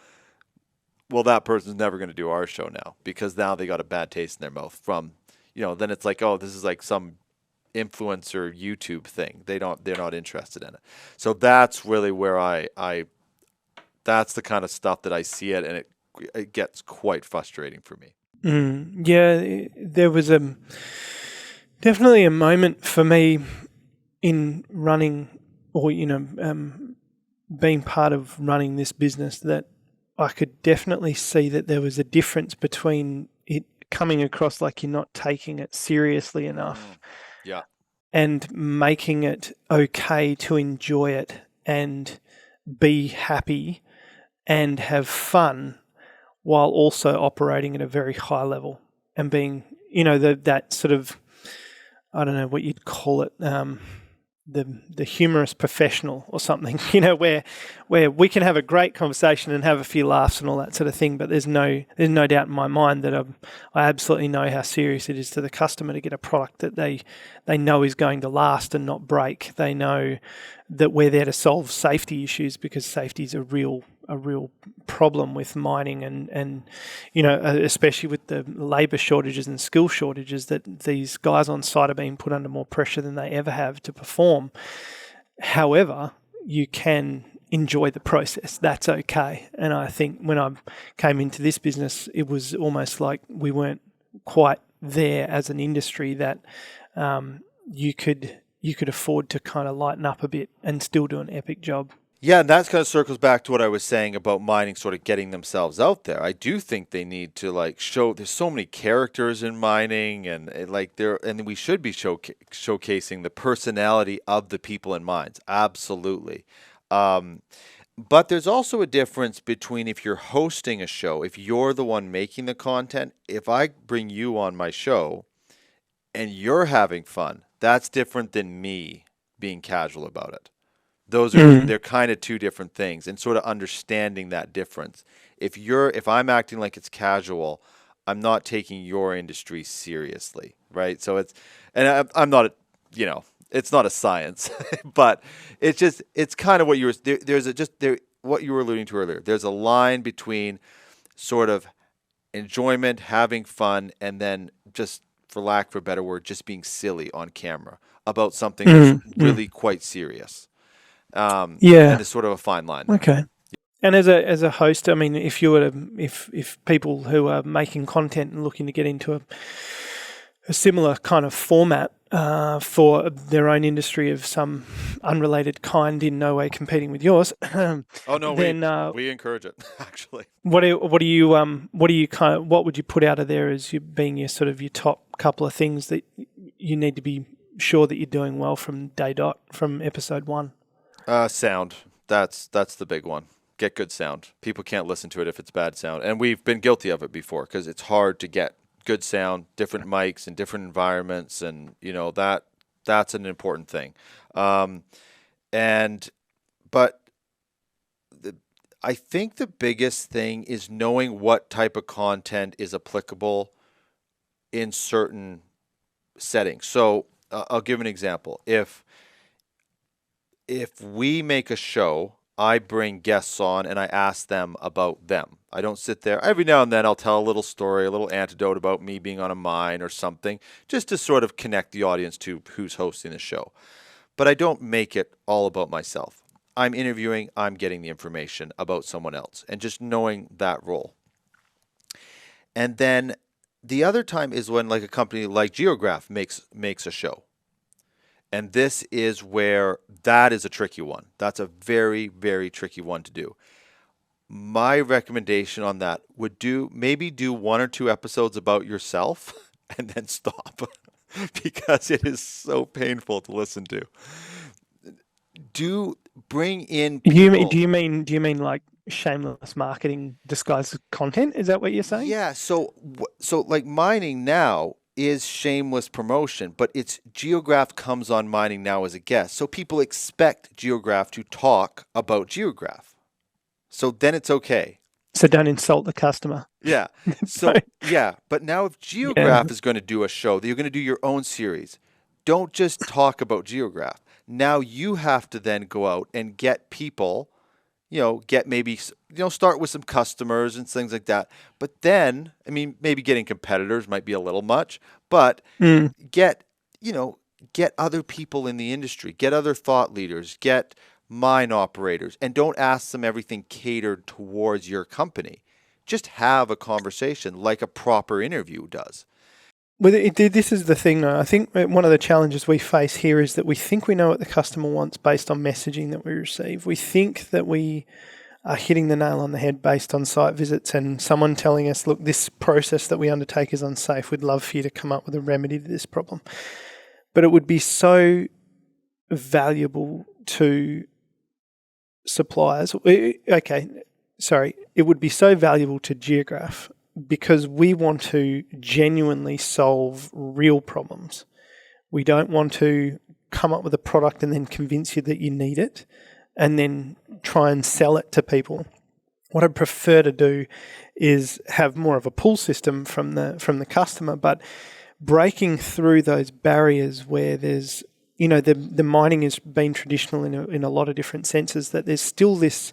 well, that person's never going to do our show now, because now they got a bad taste in their mouth from, then it's like, oh, this is like some influencer YouTube thing. They're not interested in it. So that's really where that's the kind of stuff that I see it, and it gets quite frustrating for me. Yeah, there was definitely a moment for me in running, or being part of running this business, that I could definitely see that there was a difference between it coming across like you're not taking it seriously enough, and making it okay to enjoy it and be happy and have fun, while also operating at a very high level and being, that sort of, I don't know what you'd call it, the humorous professional or something, you know, where we can have a great conversation and have a few laughs and all that sort of thing. But there's no doubt in my mind that I absolutely know how serious it is to the customer to get a product that they know is going to last and not break. They know that we're there to solve safety issues, because safety is a real problem with mining, and you know, especially with the labour shortages and skill shortages, that these guys on site are being put under more pressure than they ever have to perform. However, you can enjoy the process. That's okay. And I think when I came into this business, it was almost like we weren't quite there as an industry that you could afford to kind of lighten up a bit and still do an epic job. Yeah, and that kind of circles back to what I was saying about mining sort of getting themselves out there. I do think they need to like show, there's so many characters in mining, and we should be showcasing the personality of the people in mines. Absolutely. But there's also a difference between if you're hosting a show, if you're the one making the content, if I bring you on my show and you're having fun, that's different than me being casual about it. Those are they're kind of two different things, and sort of understanding that difference. If I'm acting like it's casual, I'm not taking your industry seriously, right? So I'm not, you know, it's not a science, but it's kind of what you were what you were alluding to earlier. There's a line between sort of enjoyment, having fun, and then just, for lack of a better word, just being silly on camera about something that's really quite serious. And it's sort of a fine line there. Okay. And as a host, I mean, if you were to, if people who are making content and looking to get into a similar kind of format for their own industry of some unrelated kind, in no way competing with yours. Oh no, then, we encourage it actually. What would you put out of there as being your sort of your top couple of things that you need to be sure that you're doing well from day dot, from episode 1? Sound. That's the big one. Get good sound. People can't listen to it if it's bad sound. And we've been guilty of it before, because it's hard to get good sound, different mics in different environments, and you know that's an important thing. I think the biggest thing is knowing what type of content is applicable in certain settings. So I'll give an example. If we make a show, I bring guests on and I ask them about them. I don't sit there. Every now and then I'll tell a little story, a little anecdote about me being on a mine or something, just to sort of connect the audience to who's hosting the show. But I don't make it all about myself. I'm interviewing, I'm getting the information about someone else, and just knowing that role. And then the other time is when like a company like Geographe makes a show. And this is where that is a tricky one. That's a very, very tricky one to do. My recommendation on that would maybe do 1 or 2 episodes about yourself and then stop because it is so painful to listen to. Bring in people. Do you mean like shameless marketing disguised as content? Is that what you're saying? Yeah. So like mining now is shameless promotion, but it's Geographe comes on mining now as a guest. So people expect Geographe to talk about Geographe. So then it's okay. So don't insult the customer. Yeah. So yeah, but now if Geographe is going to do a show, you're going to do your own series. Don't just talk about Geographe. Now you have to then go out and get people, start with some customers and things like that. But then, I mean, maybe getting competitors might be a little much, but get other people in the industry, get other thought leaders, get mine operators, and don't ask them everything catered towards your company. Just have a conversation like a proper interview does. Well, this is the thing, though. I think one of the challenges we face here is that we think we know what the customer wants based on messaging that we receive. We think that we are hitting the nail on the head based on site visits and someone telling us, look, this process that we undertake is unsafe. We'd love for you to come up with a remedy to this problem. But it would be so valuable to suppliers. It would be so valuable to Geographe because we want to genuinely solve real problems. We don't want to come up with a product and then convince you that you need it and then try and sell it to people. What I'd prefer to do is have more of a pull system from the customer, but breaking through those barriers where there's, the mining has been traditional in a lot of different senses, that there's still this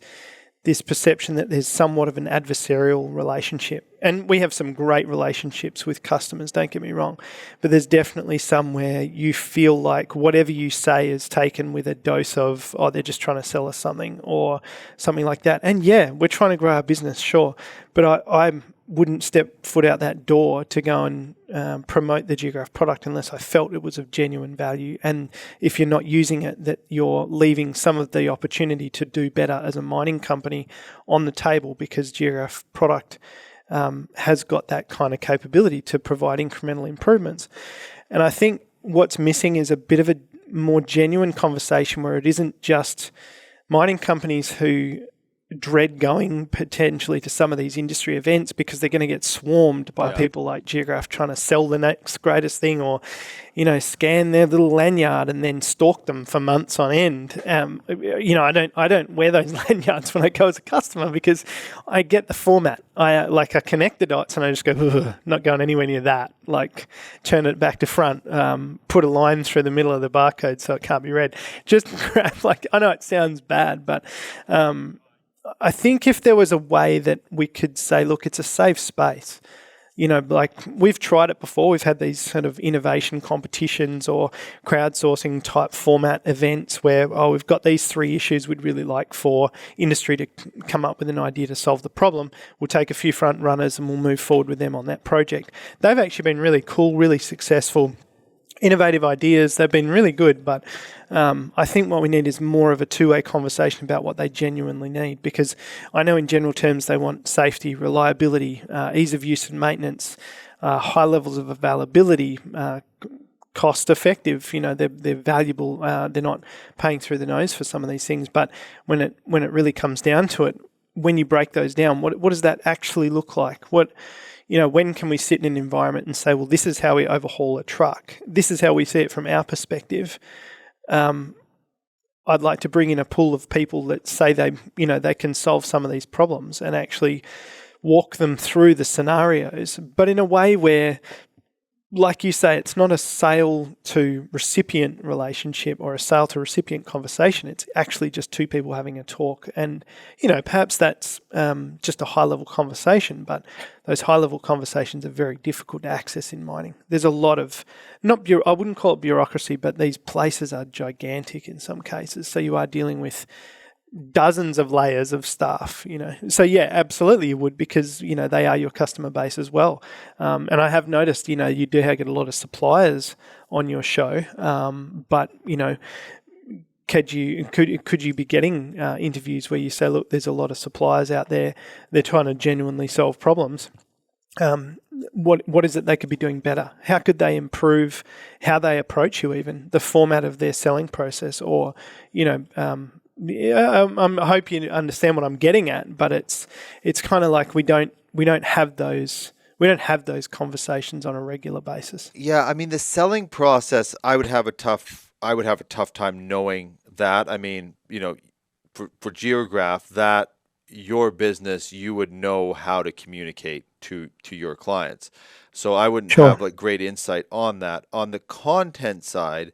perception that there's somewhat of an adversarial relationship. And we have some great relationships with customers, don't get me wrong, but there's definitely some where you feel like whatever you say is taken with a dose of, they're just trying to sell us something or something like that. And yeah, we're trying to grow our business, sure, but I wouldn't step foot out that door to go and promote the Geographe product unless I felt it was of genuine value. And if you're not using it, that you're leaving some of the opportunity to do better as a mining company on the table, because Geographe product has got that kind of capability to provide incremental improvements. And I think what's missing is a bit of a more genuine conversation where it isn't just mining companies who dread going potentially to some of these industry events because they're going to get swarmed by people like Geographe trying to sell the next greatest thing, or scan their little lanyard and then stalk them for months on end. I don't wear those lanyards when I go as a customer because I get the format. I connect the dots and I just go, not going anywhere near that. Like, turn it back to front, put a line through the middle of the barcode so it can't be read. Just grab, I know it sounds bad, but I think if there was a way that we could say, look, it's a safe space, we've tried it before. We've had these sort of innovation competitions or crowdsourcing type format events where, we've got these 3 issues we'd really like for industry to come up with an idea to solve the problem. We'll take a few front runners and we'll move forward with them on that project. They've actually been really cool, really successful, innovative ideas. They've been really good, but I think what we need is more of a two-way conversation about what they genuinely need, because I know in general terms they want safety, reliability, ease of use and maintenance, high levels of availability, cost effective. They're valuable. They're not paying through the nose for some of these things, but when it really comes down to it, when you break those down, what does that actually look like? When can we sit in an environment and say, well, this is how we overhaul a truck. This is how we see it from our perspective. I'd like to bring in a pool of people that say they can solve some of these problems and actually walk them through the scenarios, but in a way where, like you say, it's not a sale to recipient relationship or a sale to recipient conversation. It's actually just two people having a talk. And, perhaps that's just a high level conversation, but those high level conversations are very difficult to access in mining. There's a lot of, I wouldn't call it bureaucracy, but these places are gigantic in some cases. So you are dealing with dozens of layers of staff, So yeah, absolutely you would, because, they are your customer base as well. And I have noticed, you do get a lot of suppliers on your show. But, could you be getting interviews where you say, look, there's a lot of suppliers out there, they're trying to genuinely solve problems. What is it they could be doing better? How could they improve how they approach you, even the format of their selling process, or, I hope you understand what I'm getting at, but it's kind of like we don't have those conversations on a regular basis. Yeah, I mean, the selling process, I would have a tough time knowing that. I mean, for Geographe, that your business, you would know how to communicate to your clients. So I wouldn't have great insight on that. On the content side,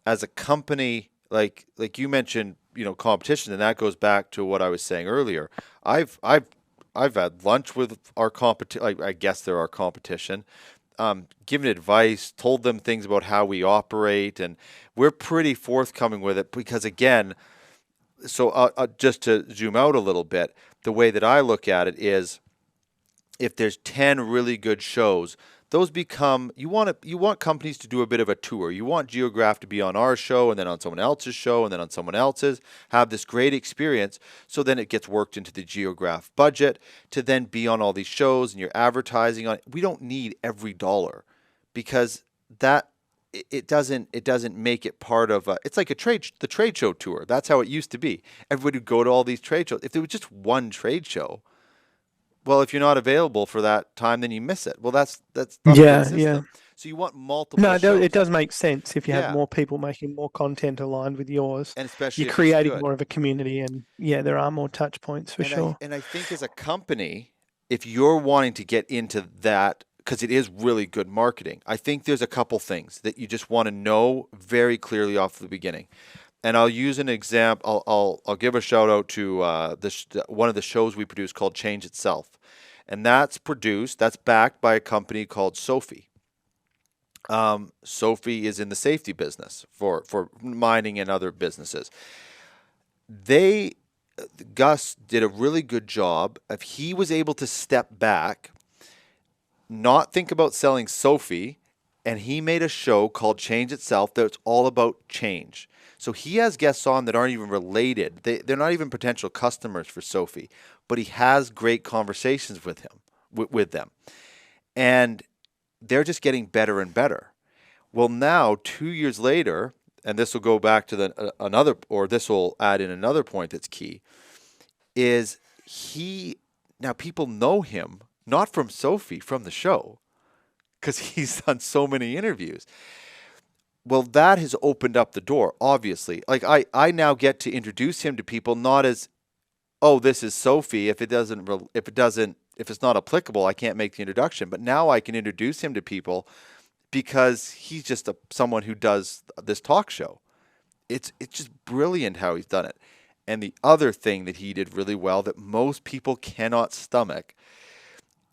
as a company, like you mentioned, competition, and that goes back to what I was saying earlier. I've had lunch with our competition. I guess they're our competition. Given advice, told them things about how we operate, and we're pretty forthcoming with it because, again, so just to zoom out a little bit, the way that I look at it is, if there's 10 really good shows, those become, you want companies to do a bit of a tour. You want Geographe to be on our show and then on someone else's show and then on someone else's, have this great experience. So then it gets worked into the Geographe budget to then be on all these shows and you're advertising on. We don't need every dollar, because that it doesn't make it part of it's like the trade show tour. That's how it used to be. Everybody would go to all these trade shows. If there was just one trade show, well, if you're not available for that time, then you miss it. Well, that's not the system. So you want multiple No, shows. it does make sense if you have Yeah. more people making more content aligned with yours. And especially You're if it's creating good. more of a community, and there are more touch points for sure. And I think as a company, if you're wanting to get into that, because it is really good marketing, I think there's a couple things that you just want to know very clearly off the beginning. And I'll use an example. I'll give a shout out to one of the shows we produce called Change Itself, and that's backed by a company called Sophie. Sophie is in the safety business for mining and other businesses. Gus did a really good job if he was able to step back, not think about selling Sophie, and he made a show called Change Itself that's all about change. So he has guests on that aren't even related. They're not even potential customers for Sophie, but he has great conversations with them. And they're just getting better and better. Well, now 2 years later, and this will go back to this will add in another point that's key, is now people know him, not from Sophie, from the show, because he's done so many interviews. Well, that has opened up the door, obviously. Like I now get to introduce him to people not as, oh, this is Sophie. If it's not applicable, I can't make the introduction. But now I can introduce him to people because he's just someone who does this talk show. It's just brilliant how he's done it. And the other thing that he did really well that most people cannot stomach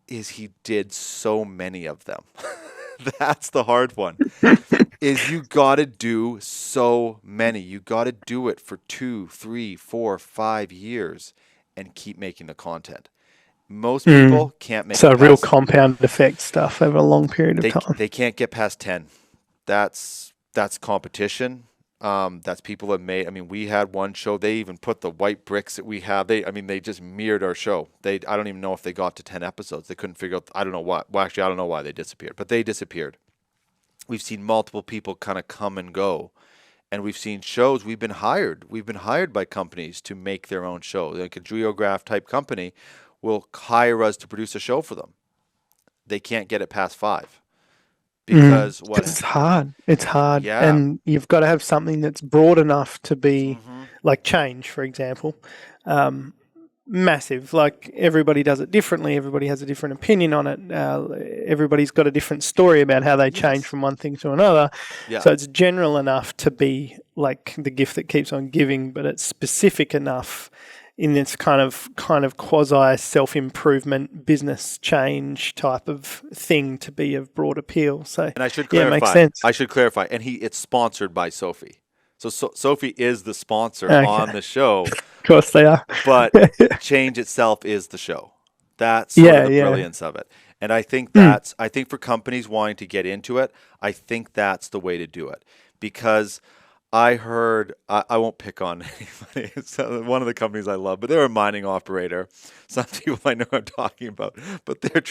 is he did so many of them. That's the hard one. Is you got to do so many. You got to do it for 2, 3, 4, 5 years and keep making the content. Most people can't make it past, real compound effect stuff over a long period of time. They can't get past 10. That's competition. That's people have made. I mean, we had one show. They even put the white bricks that we have. They just mirrored our show. I don't even know if they got to 10 episodes. They couldn't figure out. I don't know why. Well, actually, I don't know why they disappeared, but they disappeared. We've seen multiple people kind of come and go, and we've seen shows. We've been hired. We've been hired by companies to make their own show. Like a Geographe type company will hire us to produce a show for them. They can't get it past 5. Because it's hard. It's hard. Yeah. And you've got to have something that's broad enough to be like Change, for example. Massive. Like everybody does it differently. Everybody has a different opinion on it. Everybody's got a different story about how they change from one thing to another. Yeah. So it's general enough to be like the gift that keeps on giving, but it's specific enough in this kind of quasi self-improvement business change type of thing to be of broad appeal. So, and I should clarify. It makes sense. I should clarify. And it's sponsored by Sophie. So Sophie is the sponsor on the show. Of course they are. But Change Itself is the show. That's sort of the brilliance of it. And I think I think for companies wanting to get into it, I think that's the way to do it. Because I heard, I won't pick on anybody. It's one of the companies I love, but they're a mining operator. Some people I know I'm talking about, but they're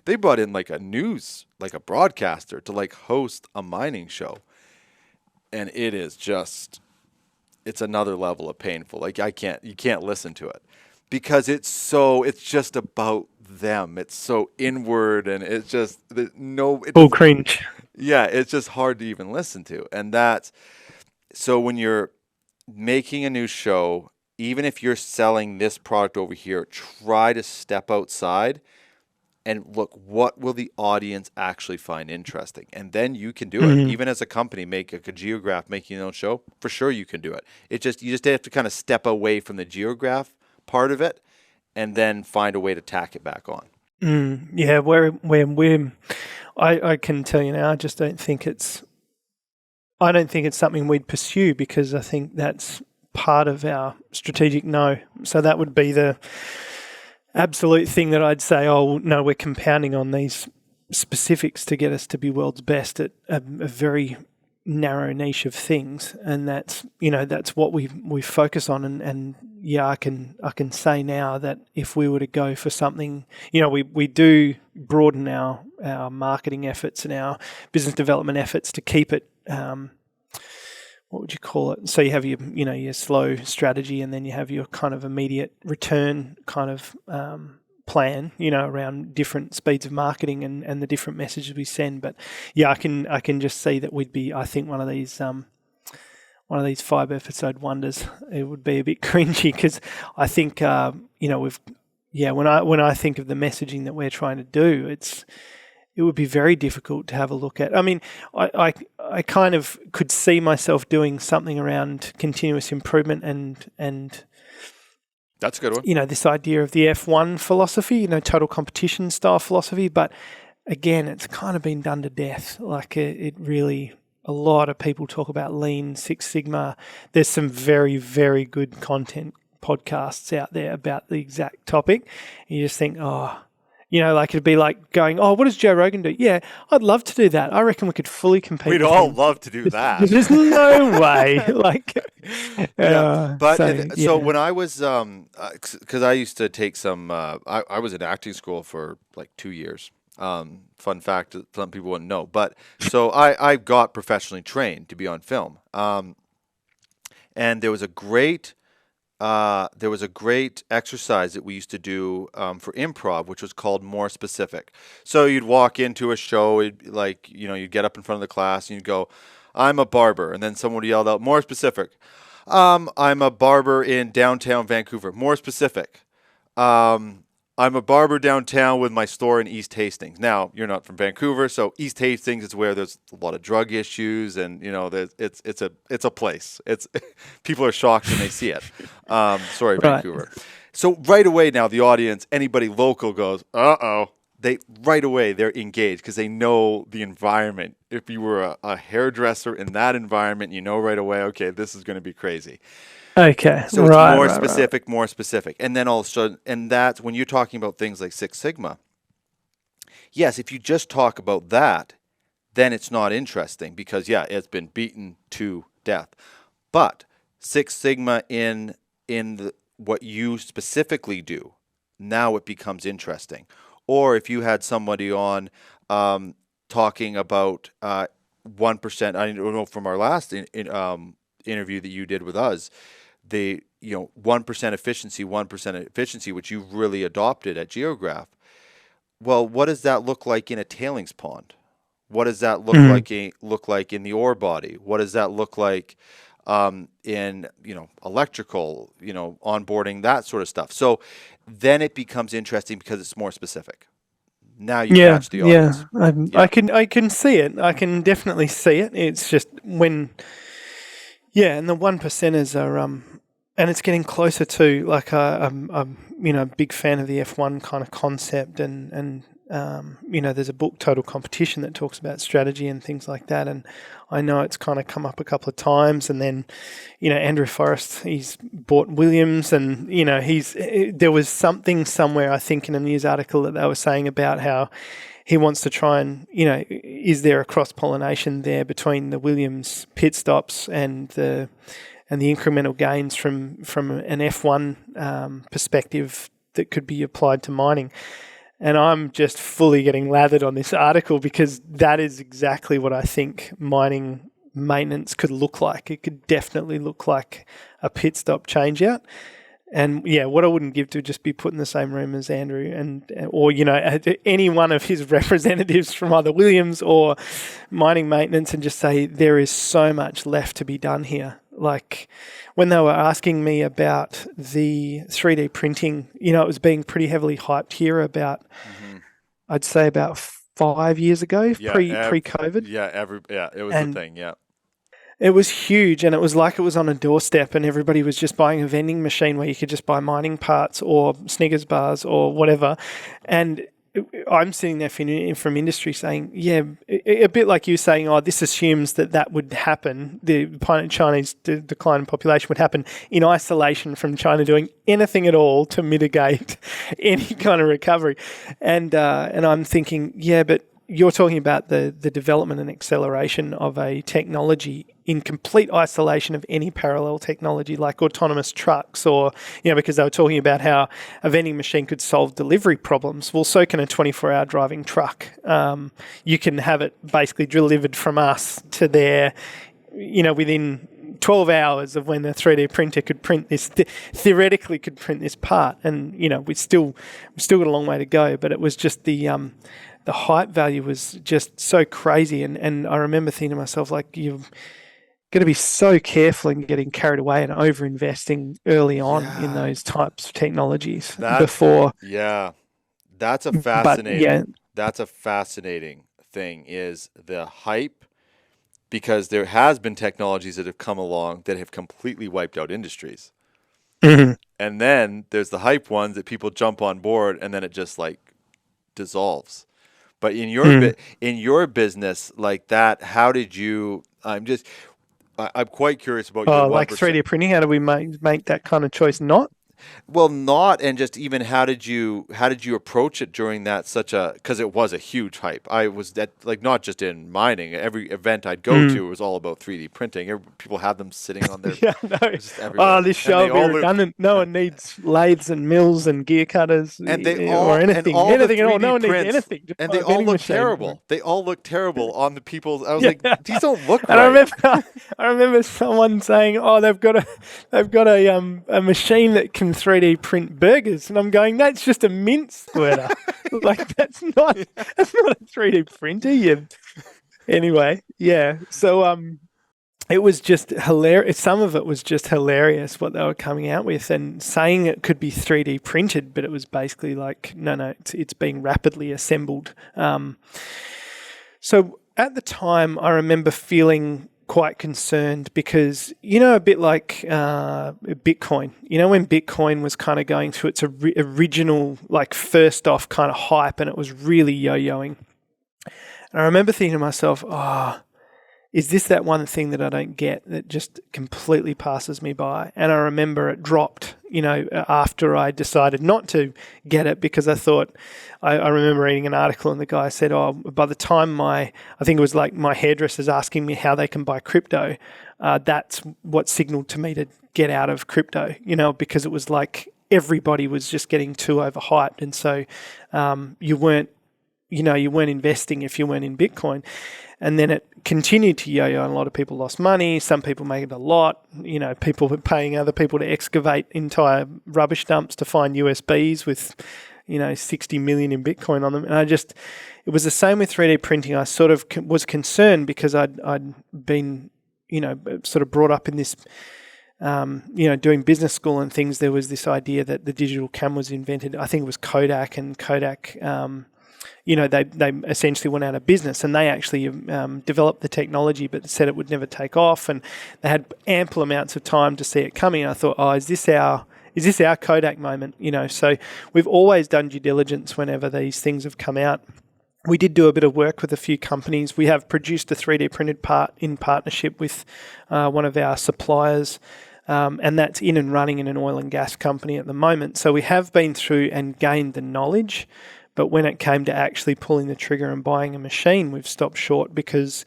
they brought in like a broadcaster to like host a mining show. And it is it's another level of painful. Like you can't listen to it because it's just about them. It's so inward and it's just, cringe. Yeah, it's just hard to even listen to. And so when you're making a new show, even if you're selling this product over here, try to step outside and look, what will the audience actually find interesting? And then you can do it. Even as a company, make a Geographe, making your own show, for sure you can do it. You just have to kind of step away from the Geographe part of it and then find a way to tack it back on. Yeah, where I can tell you now, I just don't think it's something we'd pursue because I think that's part of our strategic no. So that would be the absolute thing that I'd say, oh, no, we're compounding on these specifics to get us to be world's best at a very narrow niche of things. And that's what we focus on. And yeah, I can say now that if we were to go for something, we do broaden our marketing efforts and our business development efforts to keep it, what would you call it? So you have your slow strategy and then you have your kind of immediate return kind of plan, around different speeds of marketing and the different messages we send. But yeah, I can just see that we'd be, I think, one of these 5-episode wonders. It would be a bit cringy because I think when I think of the messaging that we're trying to do, it would be very difficult to have a look at. I mean, I kind of could see myself doing something around continuous improvement and that's a good one. This idea of the F1 philosophy, total competition style philosophy. But again, it's kind of been done to death. Like it really, a lot of people talk about Lean, Six Sigma. There's some very, very good content podcasts out there about the exact topic. And you just think, it'd be like going, what does Joe Rogan do? Yeah, I'd love to do that. I reckon we could fully compete. We'd all love to do that. There's no way. So when I was, because I used to take some, I was in acting school for like 2 years. Fun fact that some people wouldn't know. But so I got professionally trained to be on film. And there was a great exercise that we used to do for improv, which was called More Specific. So you'd walk into a show, you'd get up in front of the class and you'd go, I'm a barber. And then someone would yell out, more specific. I'm a barber in downtown Vancouver. More specific. I'm a barber downtown with my store in East Hastings. Now, you're not from Vancouver, so East Hastings is where there's a lot of drug issues, and it's a place. It's people are shocked when they see it. Sorry, Vancouver. So right away now, the audience, anybody local goes, uh-oh. They're engaged because they know the environment. If you were a hairdresser in that environment, right away, okay, this is going to be crazy. Okay. So it's more specific. And then also, and that's when you're talking about things like Six Sigma. Yes, if you just talk about that, then it's not interesting because, it's been beaten to death. But Six Sigma in what you specifically do, now it becomes interesting. Or if you had somebody on talking about 1%, I don't know from our last interview that you did with us, the 1% efficiency, which you've really adopted at Geographe. Well, what does that look like in a tailings pond? What does that look like in the ore body? What does that look like in electrical, onboarding, that sort of stuff? So then it becomes interesting because it's more specific. Now you catch the audience. I can see it. I can definitely see it. It's just when. Yeah, and the 1%ers are, and it's getting closer to I'm a big fan of the F1 kind of concept, and there's a book, Total Competition, that talks about strategy and things like that, and I know it's kind of come up a couple of times, and then, Andrew Forrest, he's bought Williams, and there was something somewhere, I think, in a news article that they were saying about how he wants to try and, is there a cross-pollination there between the Williams pit stops and the incremental gains from an F1 perspective that could be applied to mining. And I'm just fully getting lathered on this article because that is exactly what I think mining maintenance could look like. It could definitely look like a pit stop change-out. And what I wouldn't give to just be put in the same room as Andrew or any one of his representatives from either Williams or mining maintenance and just say there is so much left to be done here. Like when they were asking me about the 3D printing, it was being pretty heavily hyped here about, I'd say about 5 years ago, pre-COVID. It was the thing, It was huge, and it was like it was on a doorstep, and everybody was just buying a vending machine where you could just buy mining parts or Snickers bars or whatever. And I'm sitting there from industry saying, a bit like you saying, this assumes that would happen. The Chinese decline in population would happen in isolation from China doing anything at all to mitigate any kind of recovery. And I'm thinking, but you're talking about the development and acceleration of a technology in complete isolation of any parallel technology like autonomous trucks or, because they were talking about how a vending machine could solve delivery problems. Well, so can a 24-hour driving truck. You can have it basically delivered from us to there, within 12 hours of when the 3D printer could print this, theoretically could print this part. And, we've still got a long way to go, but it was just the hype value was just so crazy. And I remember thinking to myself, like, you've got to be so careful in getting carried away and over-investing early on in those types of technologies before. Yeah. That's a fascinating, that's a fascinating thing, is the hype, because there has been technologies that have come along that have completely wiped out industries. Mm-hmm. And then there's the hype ones that people jump on board and then it just like dissolves. But in your business like that, how did you, I'm quite curious about your 1%. Like 3D printing, how do we make that kind of choice not? Well, not, and just even how did you approach it during that because it was a huge hype. I was not just in mining. Every event I'd go to was all about 3D printing. People had them sitting on their this show will be redundant. No one needs lathes and mills and gear cutters or anything at all. No one needs anything. And they all look terrible. They all look terrible on the people's. I was like, these don't look and right. I remember someone saying, they've got a machine that can 3D print burgers, and I'm going, that's just a mince sweater. Like that's not a 3D printer. Anyway, yeah. So it was just hilarious. Some of it was just hilarious what they were coming out with, and saying it could be 3D printed, but it was basically like, no, it's being rapidly assembled. So at the time, I remember feeling quite concerned because, a bit like Bitcoin, when Bitcoin was kind of going through its original, like first off kind of hype, and it was really yo-yoing. And I remember thinking to myself, is this that one thing that I don't get that just completely passes me by? And I remember it dropped, after I decided not to get it, because I thought, I remember reading an article and the guy said, by the time I think it was like my hairdresser's asking me how they can buy crypto, that's what signaled to me to get out of crypto, because it was like everybody was just getting too overhyped. And so you weren't investing if you weren't in Bitcoin. And then it continued to yo-yo, and a lot of people lost money. Some people made it a lot. People were paying other people to excavate entire rubbish dumps to find USBs with, 60 million in Bitcoin on them. And it was the same with 3D printing. I sort of was concerned because I'd been, sort of brought up in this, doing business school and things. There was this idea that the digital camera was invented. I think it was Kodak, and Kodak, they essentially went out of business, and they actually developed the technology but said it would never take off, and they had ample amounts of time to see it coming. I thought, is this our Kodak moment? So we've always done due diligence whenever these things have come out. We did do a bit of work with a few companies. We have produced a 3D printed part in partnership with one of our suppliers, and that's in and running in an oil and gas company at the moment. So we have been through and gained the knowledge. But when it came to actually pulling the trigger and buying a machine, we've stopped short because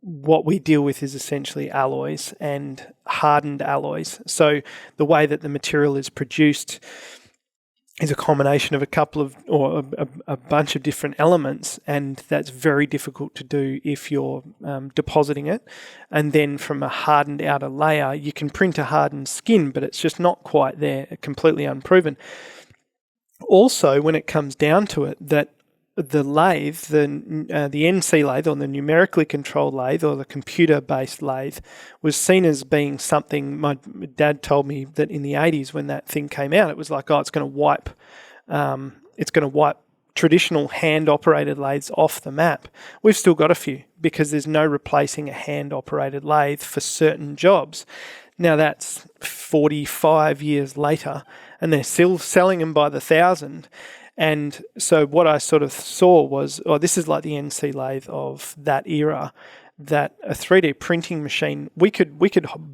what we deal with is essentially alloys and hardened alloys. So the way that the material is produced is a combination of a bunch of different elements, and that's very difficult to do if you're depositing it. And then from a hardened outer layer, you can print a hardened skin, but it's just not quite there, completely unproven. Also, when it comes down to it, that the lathe, the NC lathe, or the numerically controlled lathe, or the computer-based lathe, was seen as being something. My dad told me that in the 80s, when that thing came out, it was like, it's going to wipe traditional hand-operated lathes off the map. We've still got a few because there's no replacing a hand-operated lathe for certain jobs. Now that's 45 years later, and they're still selling them by the thousand. And so what I sort of saw was, this is like the NC lathe of that era, that a 3D printing machine, we could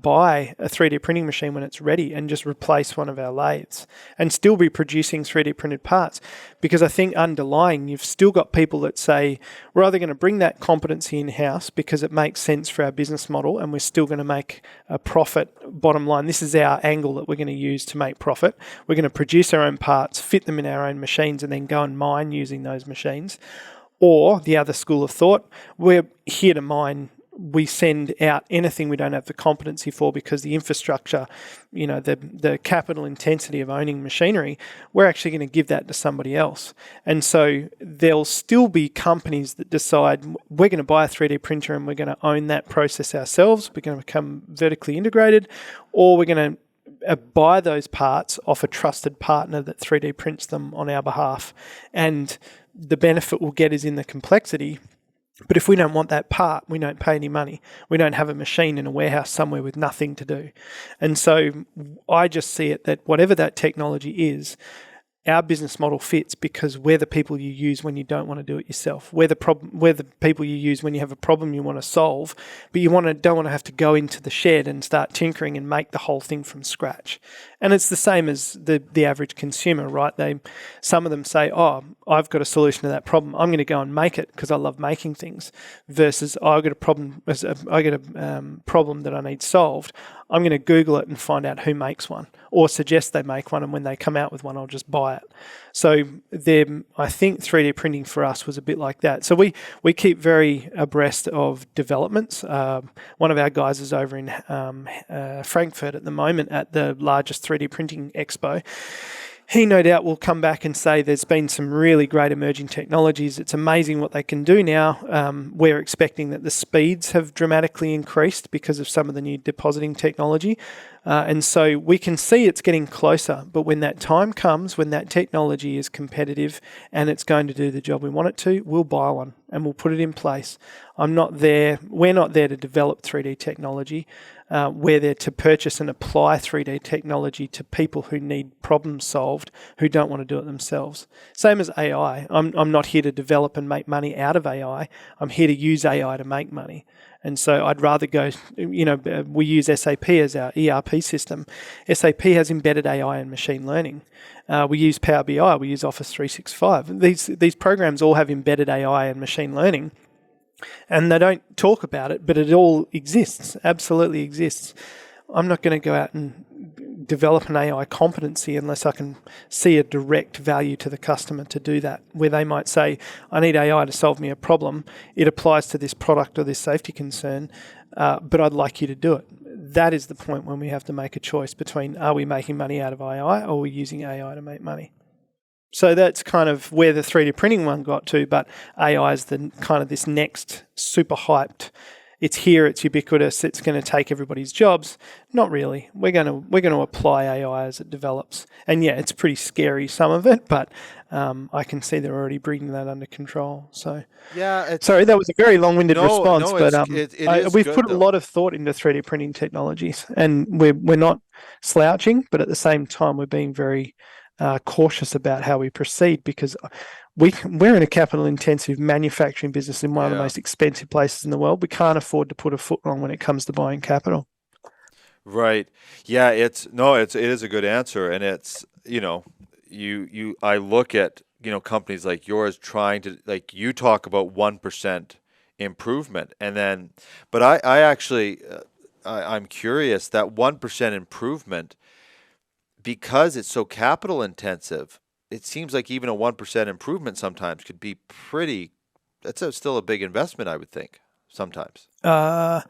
buy a 3D printing machine when it's ready and just replace one of our lathes and still be producing 3D printed parts. Because I think underlying, you've still got people that say, we're either going to bring that competency in-house because it makes sense for our business model and we're still going to make a profit. Bottom line, this is our angle that we're going to use to make profit. We're going to produce our own parts, fit them in our own machines, and then go and mine using those machines. Or the other school of thought, we're here to mine we send out anything we don't have the competency for, because the infrastructure, the capital intensity of owning machinery, we're actually going to give that to somebody else. And so there'll still be companies that decide we're going to buy a 3D printer and we're going to own that process ourselves. We're going to become vertically integrated, or we're going to buy those parts off a trusted partner that 3D prints them on our behalf. And the benefit we'll get is in the complexity. But if we don't want that part, we don't pay any money. We don't have a machine in a warehouse somewhere with nothing to do. And so I just see it that whatever that technology is, our business model fits because we're the people you use when you don't want to do it yourself. We're the people you use when you have a problem you want to solve, but you don't want to have to go into the shed and start tinkering and make the whole thing from scratch. And it's the same as the average consumer, right? Some of them say, "Oh, I've got a solution to that problem. I'm going to go and make it because I love making things." Versus, "I got a problem. I got a problem that I need solved. I'm going to Google it and find out who makes one, or suggest they make one, and when they come out with one, I'll just buy it." So I think 3D printing for us was a bit like that. So we keep very abreast of developments. One of our guys is over in Frankfurt at the moment at the largest 3D printing expo. He no doubt will come back and say there's been some really great emerging technologies. It's amazing what they can do now. We're expecting that the speeds have dramatically increased because of some of the new depositing technology. And so we can see it's getting closer. But when that time comes, when that technology is competitive and it's going to do the job we want it to, we'll buy one and we'll put it in place. We're not there to develop 3D technology. We're there to purchase and apply 3D technology to people who need problems solved, who don't want to do it themselves. Same as AI. I'm not here to develop and make money out of AI. I'm here to use AI to make money. And so I'd rather go, we use SAP as our ERP system. SAP has embedded AI and machine learning. We use Power BI, we use Office 365. These programs all have embedded AI and machine learning. And they don't talk about it, but it all exists, absolutely exists. I'm not going to go out and develop an AI competency unless I can see a direct value to the customer to do that, where they might say, I need AI to solve me a problem. It applies to this product or this safety concern, but I'd like you to do it. That is the point when we have to make a choice between, are we making money out of AI or are we using AI to make money? So that's kind of where the 3D printing one got to, but AI is the kind of this next super hyped. It's here, it's ubiquitous, it's going to take everybody's jobs. Not really. We're going to apply AI as it develops. And yeah, it's pretty scary, some of it, but I can see they're already bringing that under control. So yeah, sorry, that was a very long-winded response, but we've put a lot of thought into 3D printing technologies, and we're not slouching, but at the same time, we're being very cautious about how we proceed, because we're in a capital-intensive manufacturing business in one of the most expensive places in the world. We can't afford to put a foot wrong when it comes to buying capital. Right. Yeah. It is a good answer, and it's I look at companies like yours trying to, like, you talk about 1% improvement, and then, but I actually I'm curious that 1% improvement, because it's so capital intensive, it seems like even a 1% improvement sometimes could be still a big investment, I would think, sometimes. So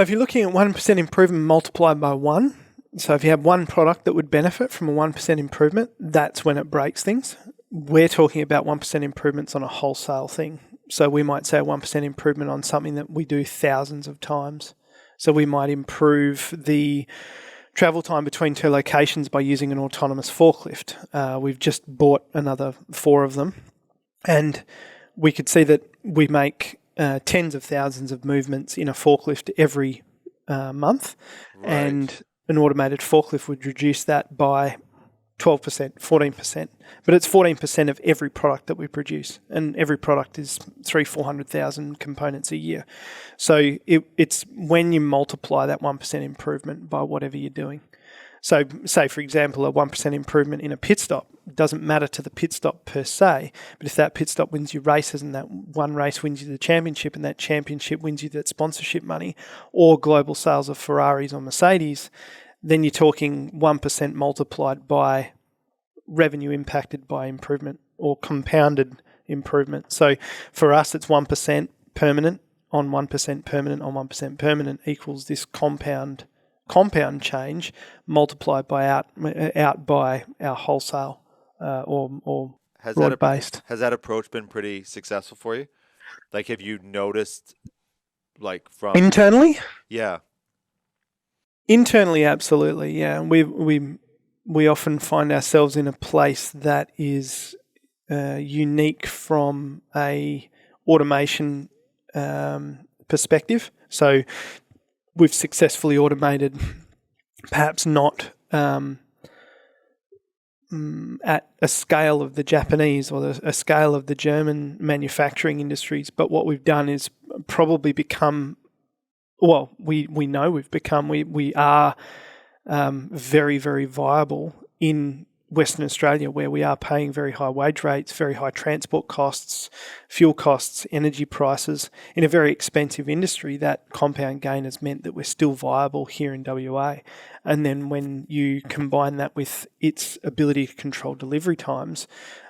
if you're looking at 1% improvement multiplied by 1, so if you have one product that would benefit from a 1% improvement, that's when it breaks things. We're talking about 1% improvements on a wholesale thing. So we might say a 1% improvement on something that we do thousands of times. So we might improve the travel time between two locations by using an autonomous forklift. We've just bought another 4 of them, and we could see that we make tens of thousands of movements in a forklift every month, right. And an automated forklift would reduce that by 12%, 14%. But it's 14% of every product that we produce, and every product is 400,000 components a year. So it's when you multiply that 1% improvement by whatever you're doing. So say, for example, a 1% improvement in a pit stop doesn't matter to the pit stop per se, but if that pit stop wins you races, and that one race wins you the championship, and that championship wins you that sponsorship money or global sales of Ferraris or Mercedes, then you're talking 1% multiplied by revenue impacted by improvement or compounded improvement. So for us, it's 1% permanent on 1% permanent on 1% permanent equals this compound change multiplied by out by our wholesale or broad based. Has that approach been pretty successful for you? Like, have you noticed, like, from internally? Yeah. Internally, absolutely. Yeah, we often find ourselves in a place that is unique from a automation perspective. So we've successfully automated, perhaps not at a scale of the Japanese or a scale of the German manufacturing industries, but what we've done is probably become, well, we know we've become, we are very, very viable in Western Australia, where we are paying very high wage rates, very high transport costs, fuel costs, energy prices in a very expensive industry. That compound gain has meant that we're still viable here in WA. And then when you combine that with its ability to control delivery times,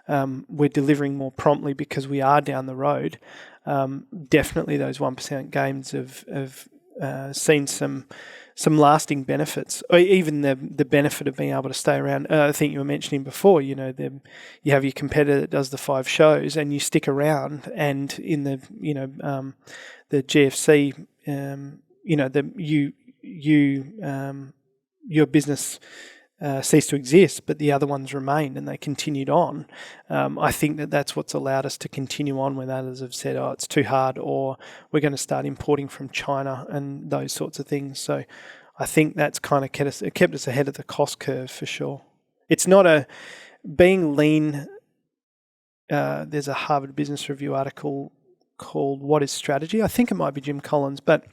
we're delivering more promptly because we are down the road. Definitely those 1% gains have seen some lasting benefits, or even the benefit of being able to stay around. I think you were mentioning before, you have your competitor that does the 5 shows and you stick around, and in the, the GFC, your business ceased to exist, but the other ones remained and they continued on. I think that's what's allowed us to continue on when others have said, oh, it's too hard, or we're going to start importing from China and those sorts of things. So I think that's kind of kept us ahead of the cost curve for sure. It's not being lean. There's a Harvard Business Review article called What is Strategy? I think it might be Jim Collins, but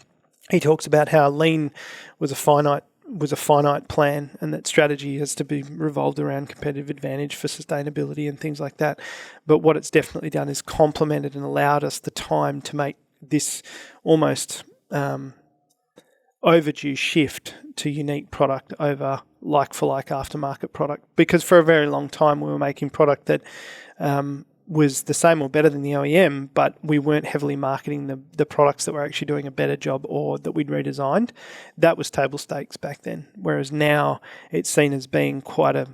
he talks about how lean was a finite plan, and that strategy has to be revolved around competitive advantage for sustainability and things like that. But what it's definitely done is complemented and allowed us the time to make this almost overdue shift to unique product over like-for-like aftermarket product. Because for a very long time we were making product that was the same or better than the OEM, but we weren't heavily marketing the products that were actually doing a better job or that we'd redesigned. That was table stakes back then. Whereas now it's seen as being quite a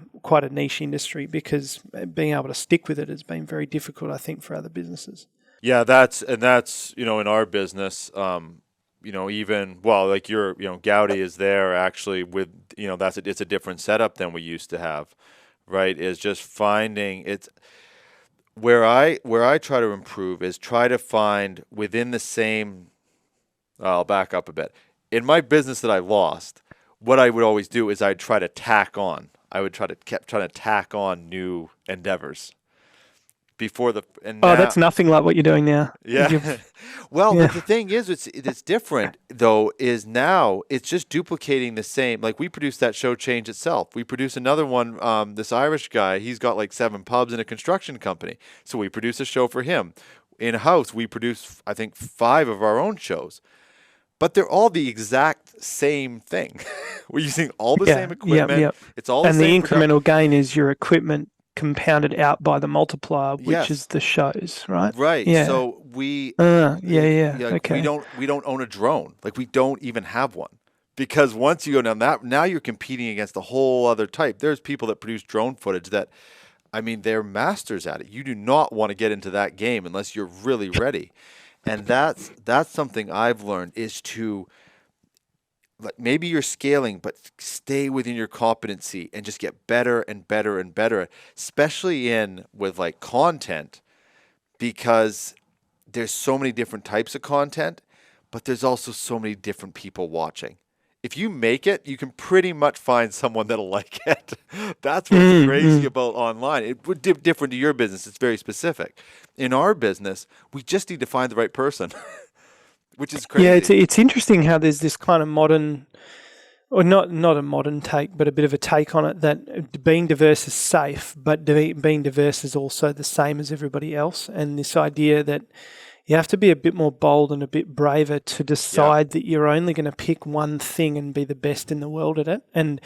niche industry, because being able to stick with it has been very difficult, I think, for other businesses. Yeah, that's in our business, even, well, like Gaudi is there actually with, it's a different setup than we used to have, right? Is just finding it's. Where I try to improve is try to find within the same. I'll back up a bit. In my business that I lost, what I would always do is I'd try to tack on. I would kept trying to tack on new endeavors. That's nothing like what you're doing now. Yeah. Well, yeah. The thing is, it's different though. Is now it's just duplicating the same. Like, we produce that show Change Itself. We produce another one. This Irish guy, he's got like 7 pubs and a construction company. So we produce a show for him. In house, we produce, I think, 5 of our own shows. But they're all the exact same thing. We're using all the same equipment. Yep. It's all the same. And the incremental gain is your equipment compounded out by the multiplier, which is the shows, right? Right. Yeah. So we okay. We don't own a drone. Like, we don't even have one, because once you go down that, now you're competing against a whole other type. There's people that produce drone footage that, I mean, they're masters at it. You do not want to get into that game unless you're really ready. And that's something I've learned, is to, like, maybe you're scaling, but stay within your competency and just get better and better and better, especially with like content, because there's so many different types of content, but there's also so many different people watching. If you make it, you can pretty much find someone that'll like it. That's what's crazy about online. It would different to your business. It's very specific. In our business, we just need to find the right person. Which is crazy. Yeah, it's interesting how there's this kind of modern, or not a modern take, but a bit of a take on it, that being diverse is safe, but being diverse is also the same as everybody else. And this idea that you have to be a bit more bold and a bit braver to decide that you're only going to pick one thing and be the best in the world at it. And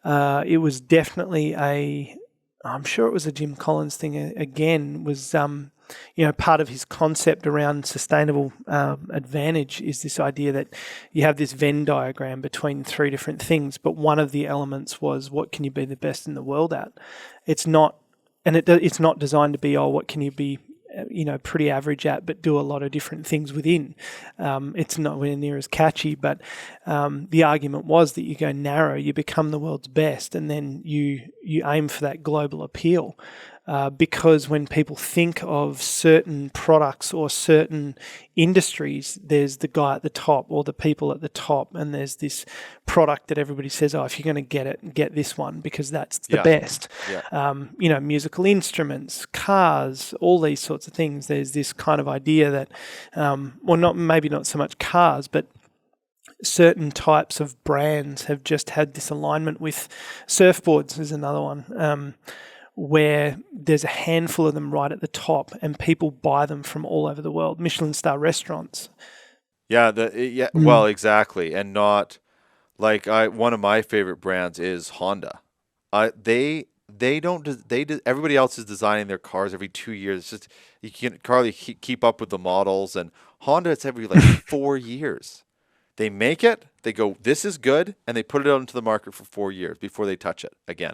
it was definitely I'm sure it was a Jim Collins thing again, was part of his concept around sustainable advantage is this idea that you have this Venn diagram between three different things, but one of the elements was, what can you be the best in the world at? It's not, and it's not designed to be, what can you be pretty average at, but do a lot of different things within. It's nowhere near as catchy, but the argument was that you go narrow, you become the world's best, and then you aim for that global appeal. Because when people think of certain products or certain industries, there's the guy at the top or the people at the top, and there's this product that everybody says, if you're going to get it, get this one because that's the best. Yeah. Musical instruments, cars, all these sorts of things. There's this kind of idea that, maybe not so much cars, but certain types of brands have just had this alignment with surfboards is another one. Where there's a handful of them right at the top and people buy them from all over the world. Michelin star restaurants. Well, exactly. And not like one of my favorite brands is Honda. Everybody else is designing their cars every 2 years. It's just, you can't hardly keep up with the models, and Honda, it's every 4 years. They make it, they go, this is good, and they put it out into the market for 4 years before they touch it again.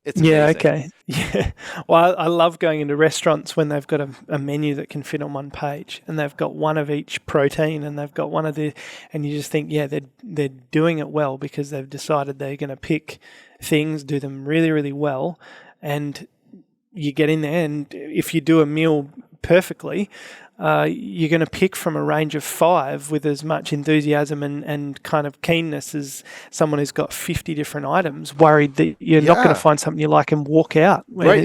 It's amazing. Yeah, okay. Yeah. Well, I love going into restaurants when they've got a menu that can fit on one page, and they've got one of each protein, and they've got one of and you just think, they're doing it well because they've decided they're going to pick things, do them really, really well, and you get in there, and if you do a meal perfectly, you're going to pick from a range of 5 with as much enthusiasm and kind of keenness as someone who's got 50 different items, worried that you're not going to find something you like and walk out. Right.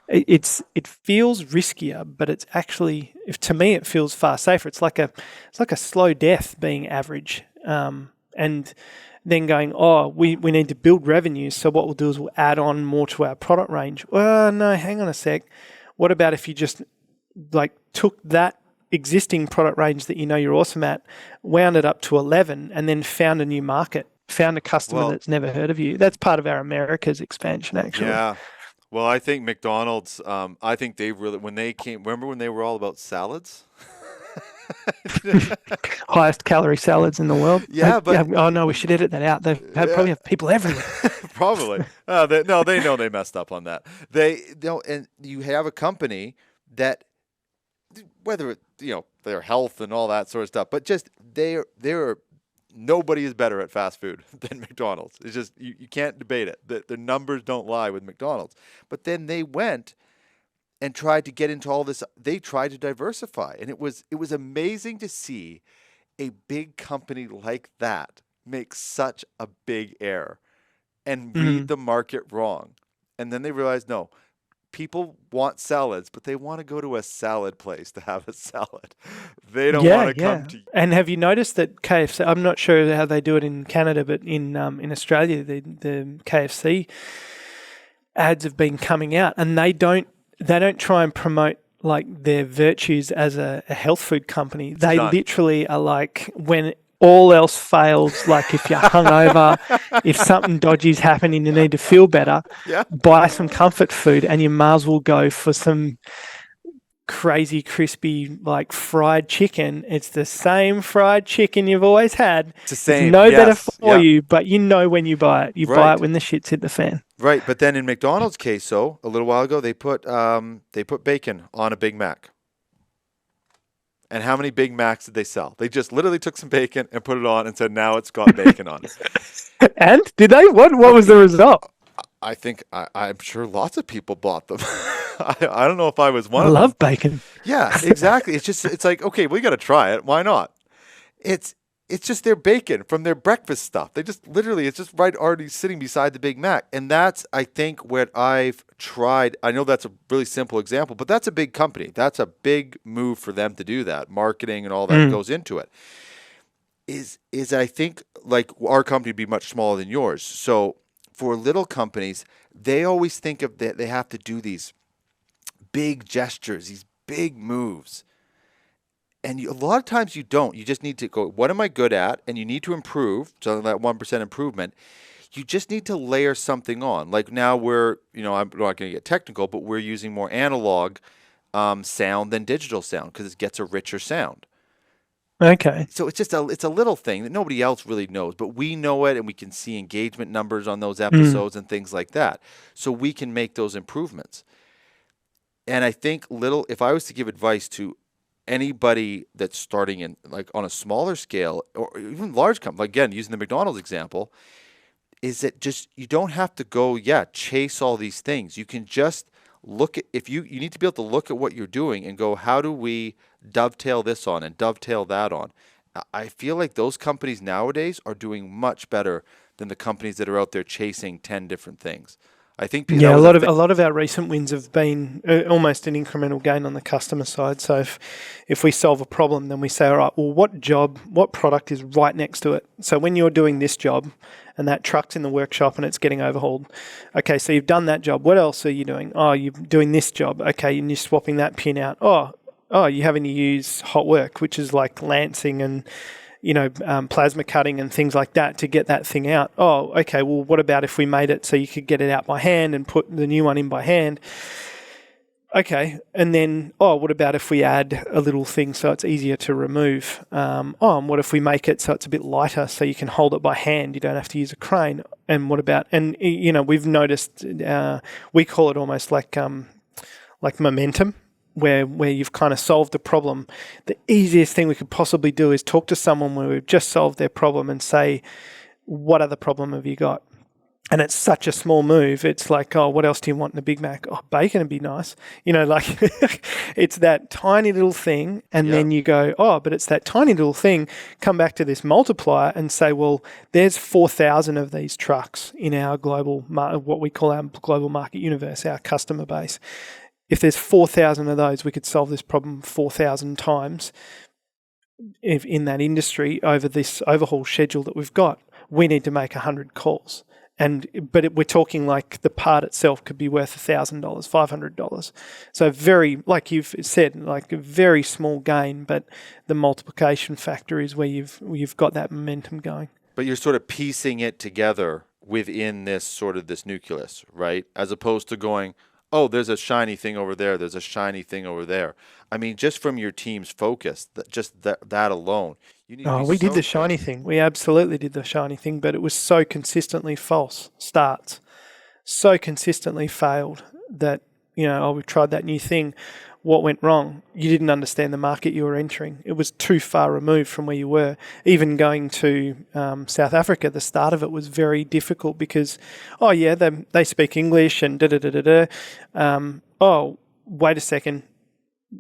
It feels riskier, but it's actually, to me, it feels far safer. It's like a slow death being average, and then going, we need to build revenues. So what we'll do is we'll add on more to our product range. Well, no, hang on a sec. What about if you just took that existing product range that you're awesome at, wound it up to 11, and then found a new market, found a customer that's never heard of you? That's part of our America's expansion, actually. Yeah. Well, I think McDonald's, I think they really, when they came, remember when they were all about salads? Highest calorie salads in the world. Yeah, but oh no, we should edit that out. They probably have people everywhere. Probably. They know they messed up on that. And you have a company that, whether their health and all that sort of stuff, but just they're nobody is better at fast food than McDonald's. It's just you can't debate it. The numbers don't lie with McDonald's. But then they went and tried to get into all this. They tried to diversify, and it was amazing to see a big company like that make such a big error and read the market wrong. And then they realized, no, people want salads, but they want to go to a salad place to have a salad. They don't want to come to you. And have you noticed that KFC, I'm not sure how they do it in Canada, but in Australia, the KFC ads have been coming out, and they don't try and promote their virtues as a health food company. They literally are like, when all else fails, if you're hungover, if something dodgy's happening, you need to feel better, buy some comfort food, and you might as well go for some crazy crispy fried chicken. It's the same fried chicken you've always had. It's the same. It's better for you, but when you buy it. You buy it when the shit's hit the fan. Right, but then in McDonald's case, a little while ago, they put bacon on a Big Mac. And how many Big Macs did they sell? They just literally took some bacon and put it on and said, now it's got bacon on it. And did they? What was the result? I think I'm sure lots of people bought them. I don't know if I was one of them. I love bacon. Yeah, exactly. It's like, okay, we got to try it. Why not? It's just their bacon from their breakfast stuff. They just literally, it's just right already sitting beside the Big Mac. And that's, I think, what I've tried. I know that's a really simple example, but that's a big company. That's a big move for them to do that. Marketing and all that goes into it. Is I think, our company would be much smaller than yours. So for little companies, they always think of that they have to do these big gestures, these big moves. And a lot of times you don't. You just need to go, what am I good at? And you need to improve, so that 1% improvement. You just need to layer something on. Like now we're, I'm not going to get technical, but we're using more analog sound than digital sound because it gets a richer sound. Okay. So it's a little thing that nobody else really knows, but we know it, and we can see engagement numbers on those episodes and things like that. So we can make those improvements. And I think if I was to give advice to anybody that's starting in like on a smaller scale or even large company, again, using the McDonald's example, is that just you don't have to go, chase all these things. You can just look at, if you need to be able to look at what you're doing and go, how do we dovetail this on and dovetail that on? I feel like those companies nowadays are doing much better than the companies that are out there chasing 10 different things. I think a lot of our recent wins have been almost an incremental gain on the customer side. So if we solve a problem, then we say, all right, well, what product is right next to it? So when you're doing this job and that truck's in the workshop and it's getting overhauled, okay, so you've done that job. What else are you doing? Oh, you're doing this job. Okay, and you're swapping that pin out. Oh, you're having to use hot work, which is like lancing and plasma cutting and things like that to get that thing out. Oh, okay, well, what about if we made it so you could get it out by hand and put the new one in by hand? Okay, and then, what about if we add a little thing so it's easier to remove? And what if we make it so it's a bit lighter so you can hold it by hand, you don't have to use a crane? And what about, we've noticed, we call it almost like momentum, where you've kind of solved the problem. The easiest thing we could possibly do is talk to someone where we've just solved their problem and say, what other problem have you got? And it's such a small move. It's like, what else do you want in a Big Mac? Oh, bacon would be nice. It's that tiny little thing. And then you go, but it's that tiny little thing. Come back to this multiplier and say, well, there's 4,000 of these trucks in our global, what we call our global market universe, our customer base. If there's 4,000 of those, we could solve this problem 4,000 times in that industry over this overhaul schedule that we've got. We need to make 100 calls. But we're talking like the part itself could be worth $1,000, $500. So very, like you've said, like a very small gain, but the multiplication factor is where you've got that momentum going. But you're sort of piecing it together within this nucleus, right? As opposed to going, there's a shiny thing over there. There's a shiny thing over there. I mean, just from your team's focus, that alone. We did the shiny thing. We absolutely did the shiny thing, but it was so consistently false starts, so consistently failed that, we've tried that new thing. What went wrong? You didn't understand the market you were entering. It was too far removed from where you were. Even going to South Africa, the start of it was very difficult because, they speak English and wait a second.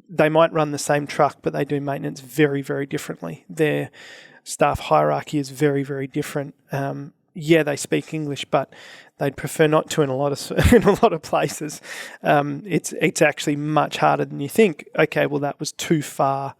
They might run the same truck, but they do maintenance very, very differently. Their staff hierarchy is very, very different. They speak English, but they'd prefer not to in a lot of places. It's actually much harder than you think. Okay, well, that was too far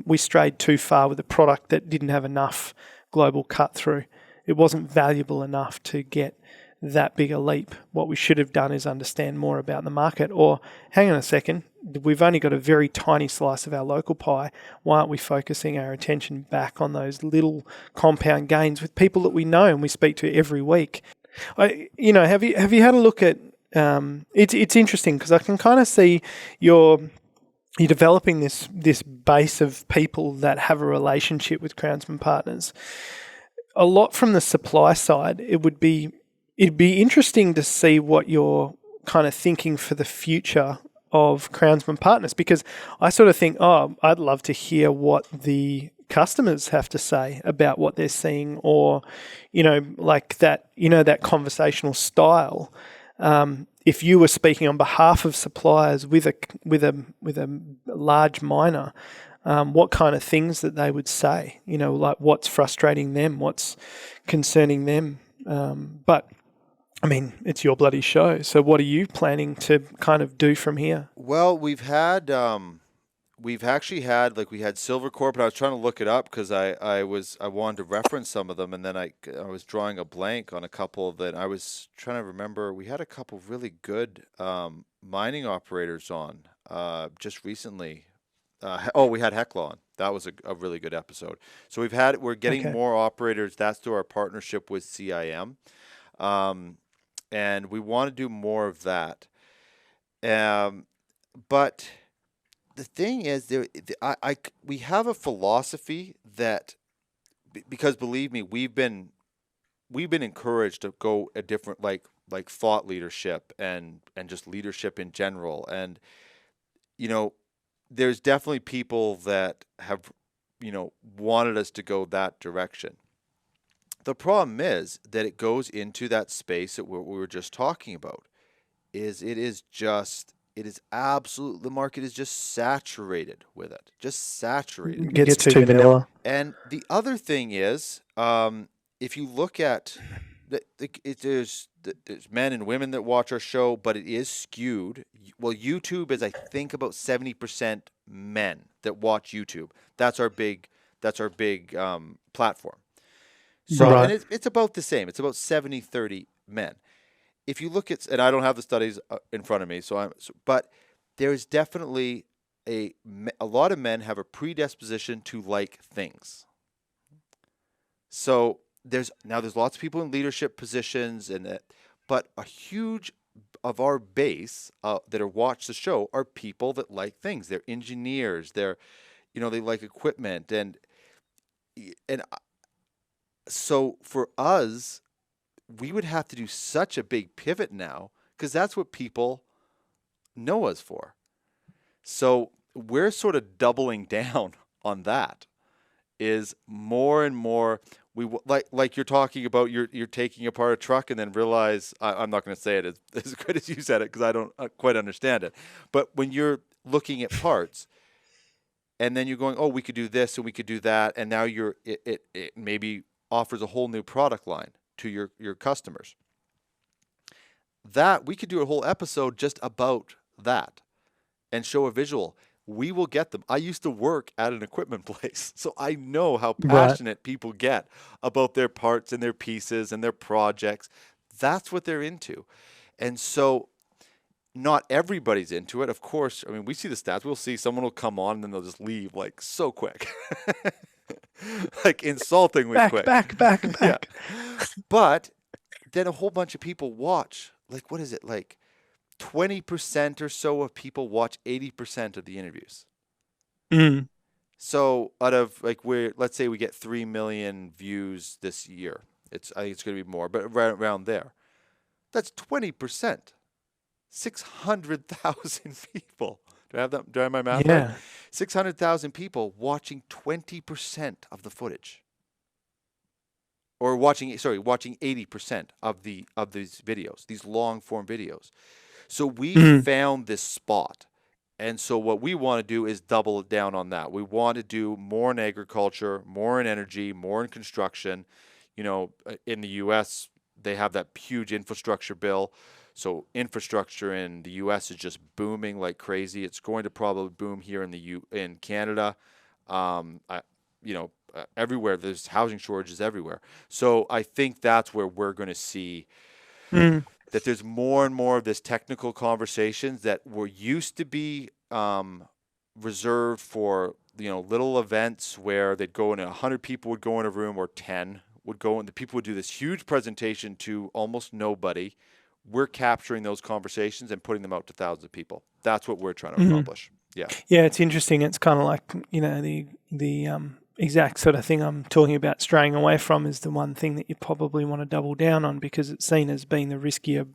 we strayed too far with a product that didn't have enough global cut through. It wasn't valuable enough to get that big a leap. What we should have done is understand more about the market, or hang on a second, we've only got a very tiny slice of our local pie. Why aren't we focusing our attention back on those little compound gains with people that we know and we speak to every week? Have you had a look at? It's interesting because I can kind of see you're developing this base of people that have a relationship with Crownsman Partners. A lot from the supply side, it'd be interesting to see what you're kind of thinking for the future of Crownsman Partners, because I sort of think, I'd love to hear what the customers have to say about what they're seeing, or, like that, that conversational style. If you were speaking on behalf of suppliers with a large miner, what kind of things that they would say, like what's frustrating them, what's concerning them. But I mean, it's your bloody show. So what are you planning to kind of do from here? Well, we've actually had, like, we had Silvercorp, and I was trying to look it up because I wanted to reference some of them, and then I was drawing a blank on a couple of that. I was trying to remember, we had a couple really good mining operators on just recently. We had Hecla on. That was a really good episode. So we're getting more operators. That's through our partnership with CIM. And we want to do more of that. But the thing is, we have a philosophy that, because believe me, we've been encouraged to go a different, like thought leadership and just leadership in general. And there's definitely people that have wanted us to go that direction. The problem is that it goes into that space that we were just talking about. It is absolute. The market is just saturated with it. Just saturated. It gets too vanilla. And the other thing is, if you look at there's men and women that watch our show, but it is skewed. Well, YouTube is, I think, about 70% men that watch YouTube. That's our big platform. So Right. and it's about the same. It's about 70-30 men. If you look at, and I don't have the studies in front of me, but there is definitely a lot of men have a predisposition to like things. So there's lots of people in leadership positions, but a huge of our base that watch the show are people that like things. They're engineers. They like equipment, and so for us, we would have to do such a big pivot now, because that's what people know us for. So we're sort of doubling down on that. Is more and more, like you're talking about, you're taking apart a truck and then realize, I'm not going to say it as good as you said it, because I don't quite understand it. But when you're looking at parts, and then you're going, oh, we could do this and we could do that, and now it maybe offers a whole new product line to your customers. That we could do a whole episode just about that and show a visual. We will get them. I used to work at an equipment place, so I know how passionate people get about their parts and their pieces and their projects. That's what they're into. And so not everybody's into it. Of course, I mean, we see the stats. We'll see someone will come on and then they'll just leave like so quick. Like insultingly quick. Back. Yeah. But then a whole bunch of people watch. Like, what is it? Like 20% or so of people watch 80% of the interviews. Mm. So out of, like, let's say we get 3 million views this year. I think it's going to be more, but around there. That's 20%. 600,000 people. Do I have my math right? 600,000 people watching 20% of the footage. Or watching 80% of these videos, these long form videos. So we found this spot. And so what we want to do is double down on that. We want to do more in agriculture, more in energy, more in construction. In the U.S., they have that huge infrastructure bill. So infrastructure in the U.S. is just booming like crazy. It's going to probably boom here in Canada. Everywhere. There's housing shortages everywhere. So I think that's where we're going to see that there's more and more of this technical conversations that were used to be reserved for little events where they'd go in 100 people would go in a room, or 10 would go, and the people would do this huge presentation to almost nobody. We're capturing those conversations and putting them out to thousands of people. That's what we're trying to accomplish. Yeah. Yeah, it's interesting. It's kind of like, the exact sort of thing I'm talking about straying away from is the one thing that you probably want to double down on, because it's seen as being the riskier,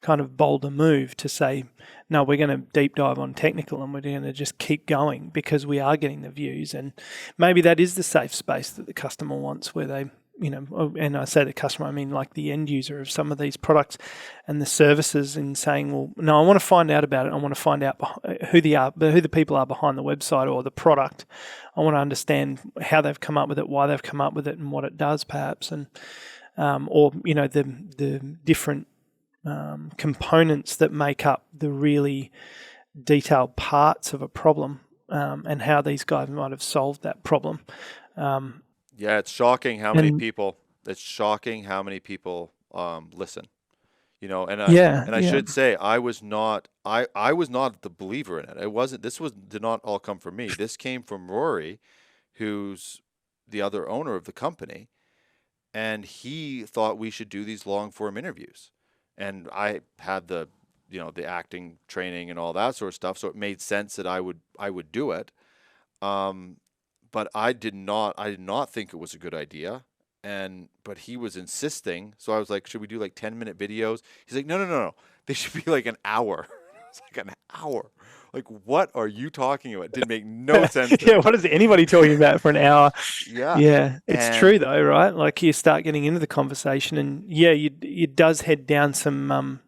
kind of bolder move to say, no, we're going to deep dive on technical and we're going to just keep going because we are getting the views. And maybe that is the safe space that the customer wants, where they, and I say the customer, I mean like the end user of some of these products and the services, in saying, well, no, I want to find out about it. I want to find out who the people are behind the website or the product. I want to understand how they've come up with it, why they've come up with it, and what it does, perhaps, and the different components that make up the really detailed parts of a problem, and how these guys might have solved that problem. Yeah, it's shocking how many people. It's shocking how many people listen. I should say I was not the believer in it. It wasn't. Did not all come from me. This came from Rory, who's the other owner of the company, and he thought we should do these long form interviews. And I had the acting training and all that sort of stuff, so it made sense that I would do it. But I did not think it was a good idea. But he was insisting, so I was like, should we do like 10-minute videos? He's like, no. They should be like an hour. It's like an hour. Like, what are you talking about? It didn't make no sense to me. What is anybody talking about for an hour? Yeah. Yeah, it's true though, right? Like you start getting into the conversation, and it does head down some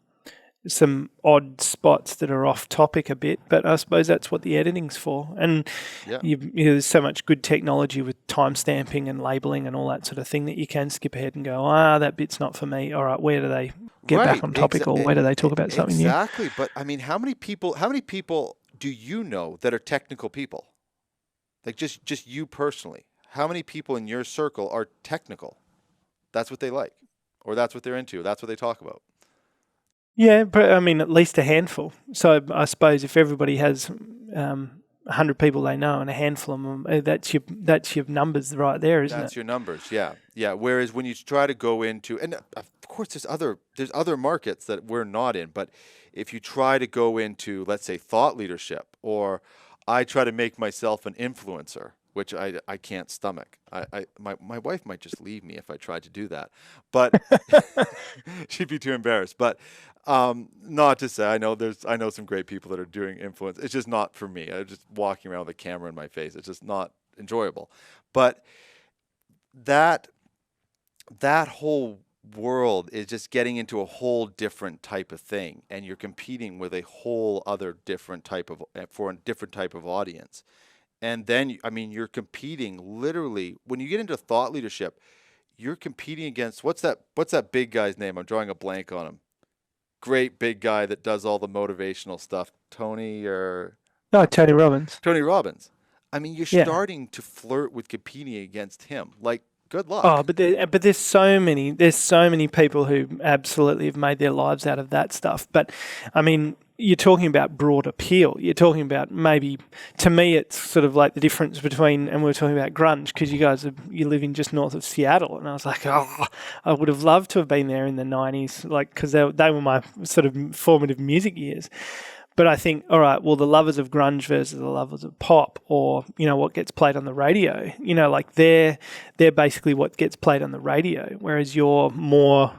odd spots that are off topic a bit, but I suppose that's what the editing's for. And there's so much good technology with timestamping and labeling and all that sort of thing that you can skip ahead and go, that bit's not for me. All right, where do they get back on topic, or where do they talk about something new? Exactly. But I mean, how many people do you know that are technical people? Like just you personally. How many people in your circle are technical? That's what they like, or that's what they're into. That's what they talk about. Yeah, but I mean, at least a handful. So I suppose if everybody has 100 people they know and a handful of them, that's your numbers right there, isn't it? That's your numbers, yeah. Whereas when you try to go into, and of course there's other markets that we're not in, but if you try to go into, let's say, thought leadership, or I try to make myself an influencer, which I can't stomach. My wife might just leave me if I tried to do that, but she'd be too embarrassed. But not to say, I know some great people that are doing influence. It's just not for me. I'm just walking around with a camera in my face. It's just not enjoyable. But that whole world is just getting into a whole different type of thing, and you're competing with a whole other different type of audience. And then, I mean, you're competing literally when you get into thought leadership. You're competing against what's that big guy's name? I'm drawing a blank on him. Great big guy that does all the motivational stuff. Tony Robbins. Tony Robbins. I mean, you're starting to flirt with competing against him. Like, good luck. Oh, but there's so many people who absolutely have made their lives out of that stuff. But I mean, you're talking about broad appeal. You're talking about, maybe, to me, it's sort of like the difference between, and we're talking about grunge, because you live in just north of Seattle, and I was like, I would have loved to have been there in the 90s, like, because they were my sort of formative music years. But I think, all right, well, the lovers of grunge versus the lovers of pop, or, what gets played on the radio, like they're basically what gets played on the radio, whereas you're more.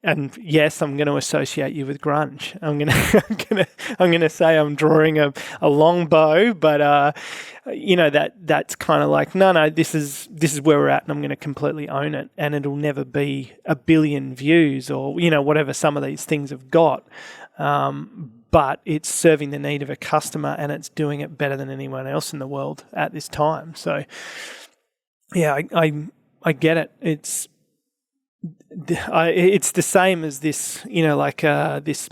And yes, I'm going to associate you with grunge. I'm going to say I'm drawing a long bow, but that's kind of like, no, this is where we're at, and I'm going to completely own it, and it'll never be 1 billion views or whatever some of these things have got. But it's serving the need of a customer, and it's doing it better than anyone else in the world at this time. So, yeah, I get it. It's the same as this, this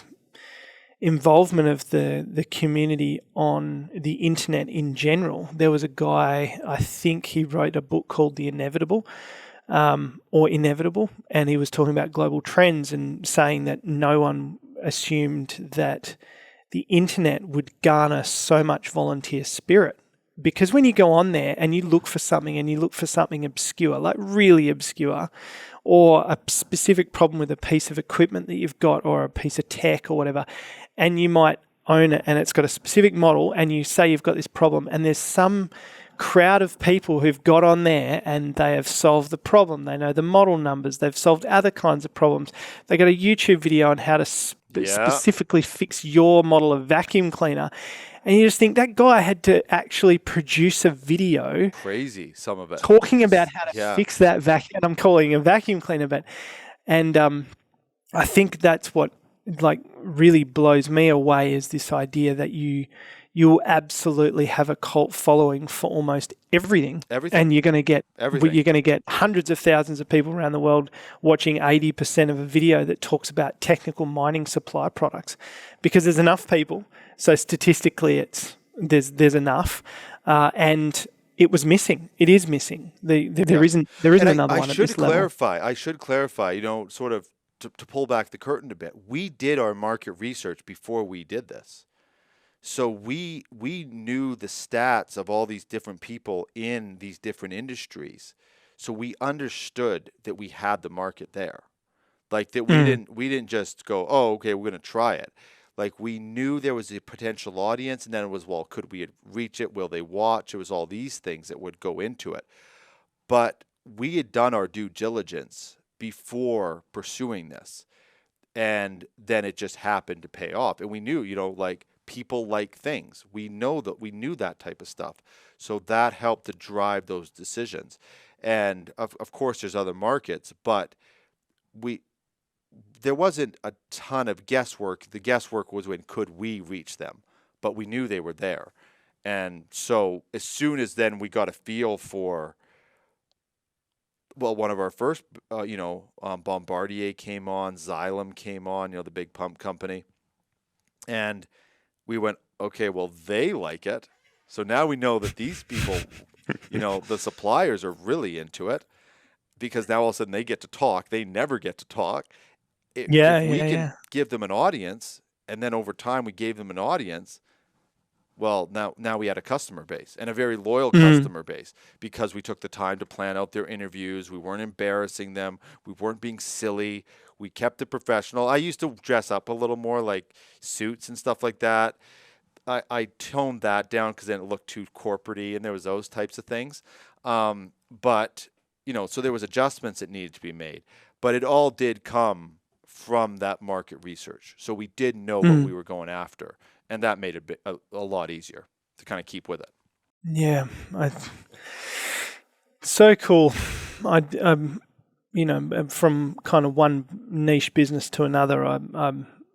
involvement of the community on the internet in general. There was a guy, I think he wrote a book called The Inevitable, or Inevitable, and he was talking about global trends and saying that no one assumed that the internet would garner so much volunteer spirit. Because when you go on there and you look for something obscure, like really obscure, or a specific problem with a piece of equipment that you've got, or a piece of tech or whatever, and you might own it and it's got a specific model, and you say you've got this problem, and there's some crowd of people who've got on there and they have solved the problem. They know the model numbers. They've solved other kinds of problems. They got a YouTube video on how to specifically fix your model of vacuum cleaner. And you just think that guy had to actually produce a video. Crazy, some of it. Talking about how to fix that vacuum. And I'm calling it a vacuum cleaner, but I think that's what really blows me away, is this idea that you'll absolutely have a cult following for almost everything. And you're going to get hundreds of thousands of people around the world watching 80% of a video that talks about technical mining supply products, because there's enough people. So statistically, there's enough, and it was missing. It is missing. There isn't another one at this level. I should clarify. Sort of to pull back the curtain a bit. We did our market research before we did this, so we knew the stats of all these different people in these different industries. So we understood that we had the market there. Like that we didn't just go, oh, okay, we're going to try it. Like we knew there was a potential audience, and then it was, well, could we reach it? Will they watch? It was all these things that would go into it. But we had done our due diligence before pursuing this. And then it just happened to pay off. And we knew, like people like things. We knew that type of stuff. So that helped to drive those decisions. And of course there's other markets, but there wasn't a ton of guesswork. The guesswork was when could we reach them, but we knew they were there. And so as soon as then we got a feel for, well, one of our first, Bombardier came on, Xylem came on, the big pump company. And we went, okay, well, they like it. So now we know that these people, the suppliers are really into it, because now all of a sudden they get to talk. They never get to talk. If we can give them an audience, and then over time we gave them an audience, well, now we had a customer base, and a very loyal customer base, because we took the time to plan out their interviews. We weren't embarrassing them. We weren't being silly. We kept it professional. I used to dress up a little more, like suits and stuff like that. I toned that down because then it looked too corporate-y, and there was those types of things. But, so there was adjustments that needed to be made. But it all did come from that market research. So we did know what we were going after. And that made it a lot easier to kind of keep with it. Yeah, so cool. From kind of one niche business to another, I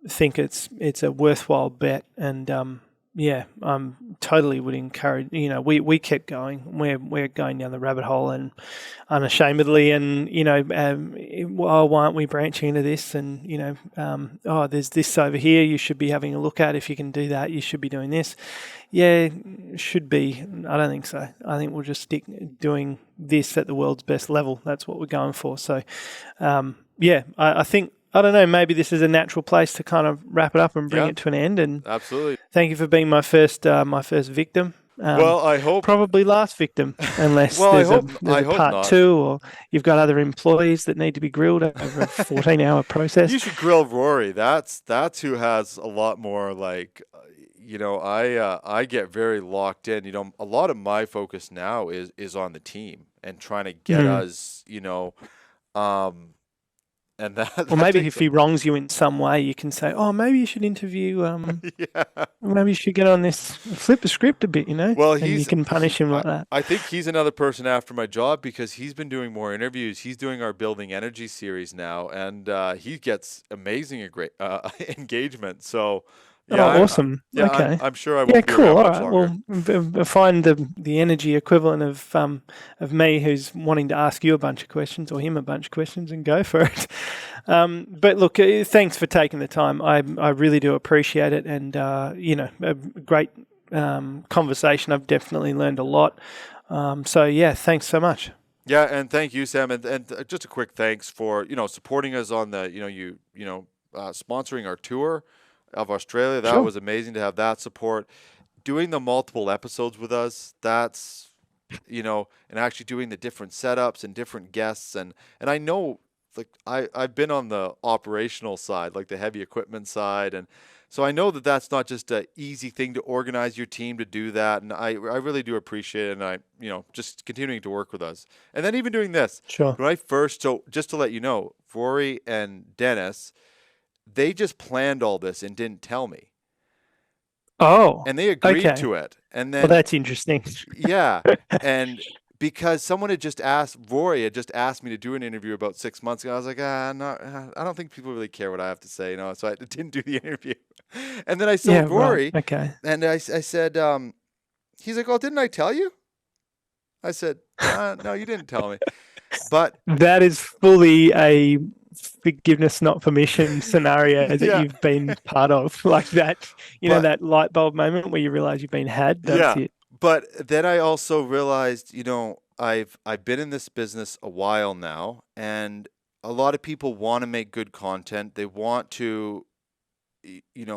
think it's a worthwhile bet, and totally would encourage. We kept going. We're going down the rabbit hole, and unashamedly, and why aren't we branching into this? And there's this over here you should be having a look at. If you can do that, you should be doing this. Yeah, should be. I don't think so. I think we'll just stick doing this at the world's best level. That's what we're going for. So, I think. I don't know, maybe this is a natural place to kind of wrap it up and bring it to an end. And absolutely. Thank you for being my first victim. I hope. Probably last victim, unless there's a part not. 2, or you've got other employees that need to be grilled over a 14-hour process. You should grill Rory. That's who has a lot more, like, I get very locked in. A lot of my focus now is on the team and trying to get us, and that, maybe if he wrongs you in some way, you can say, "Oh, maybe you should interview. Maybe you should get on this, flip the script a bit, Well, and you can punish him like that." I think he's another person after my job, because he's been doing more interviews. He's doing our Building Energy series now, and he gets amazing engagement. So. Yeah, awesome. Okay. I'm sure I won't be cool. around All much right. longer. Well, find the energy equivalent of me, who's wanting to ask you a bunch of questions, or him a bunch of questions, and go for it. But look, thanks for taking the time. I really do appreciate it, and a great conversation. I've definitely learned a lot. Thanks so much. Yeah, and thank you, Sam, and just a quick thanks for supporting us on the sponsoring our tour of Australia. That was amazing to have that support. Doing the multiple episodes with us, that's and actually doing the different setups and different guests, and I know, like, I've been on the operational side, like the heavy equipment side, and so I know that that's not just an easy thing to organize your team to do that, and I really do appreciate it, and I just continuing to work with us, and then even doing this. Sure. When I first, so just to let you know, Rory and Dennis, they just planned all this and didn't tell me. Oh. And they agreed to it. And then, well, that's interesting. Yeah. And because Rory had just asked me to do an interview about 6 months ago, I was like, I don't think people really care what I have to say, so I didn't do the interview. And then I saw Rory. Right. Okay. And I said, he's like, "Oh, didn't I tell you?" I said, "No, you didn't tell me." But that is fully a forgiveness, not permission scenario that you've been part of, like that, that light bulb moment where you realize you've been had. That's it. But then I also realized, I've been in this business a while now, and a lot of people want to make good content. They want to,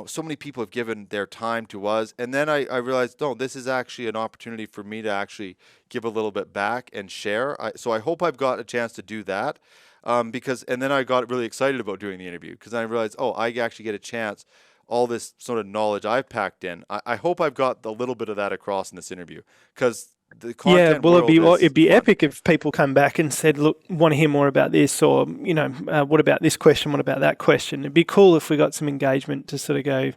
so many people have given their time to us. And then I realized, no, this is actually an opportunity for me to actually give a little bit back and share. So I hope I've got a chance to do that. And then I got really excited about doing the interview because I realized, I actually get a chance, all this sort of knowledge I've packed in. I hope I've got a little bit of that across in this interview because the content it'd be epic if people come back and said, look, want to hear more about this, or, what about this question? What about that question? It'd be cool if we got some engagement to sort of go,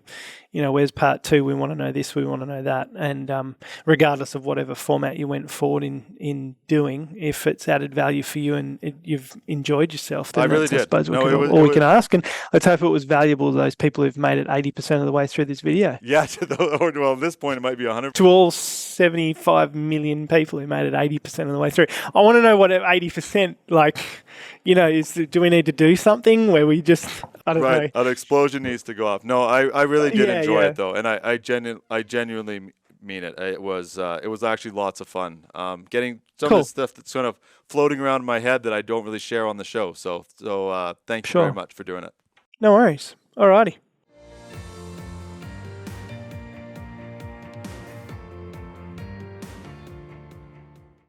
where's part 2? We want to know this, we want to know that. And regardless of whatever format you went forward in doing, if it's added value for you and you've enjoyed yourself, then I suppose we can ask. And let's hope it was valuable to those people who've made it 80% of the way through this video. Yeah, well, at this point, it might be 100%. To all 75 million people who made it 80% of the way through. I want to know what 80% is. Do we need to do something where we just, I don't know. An explosion needs to go off. No, I really did enjoy it though, and I genuinely mean it. It was actually lots of fun. Getting some of the stuff that's kind of floating around in my head that I don't really share on the show. So thank you very much for doing it. No worries. Alrighty.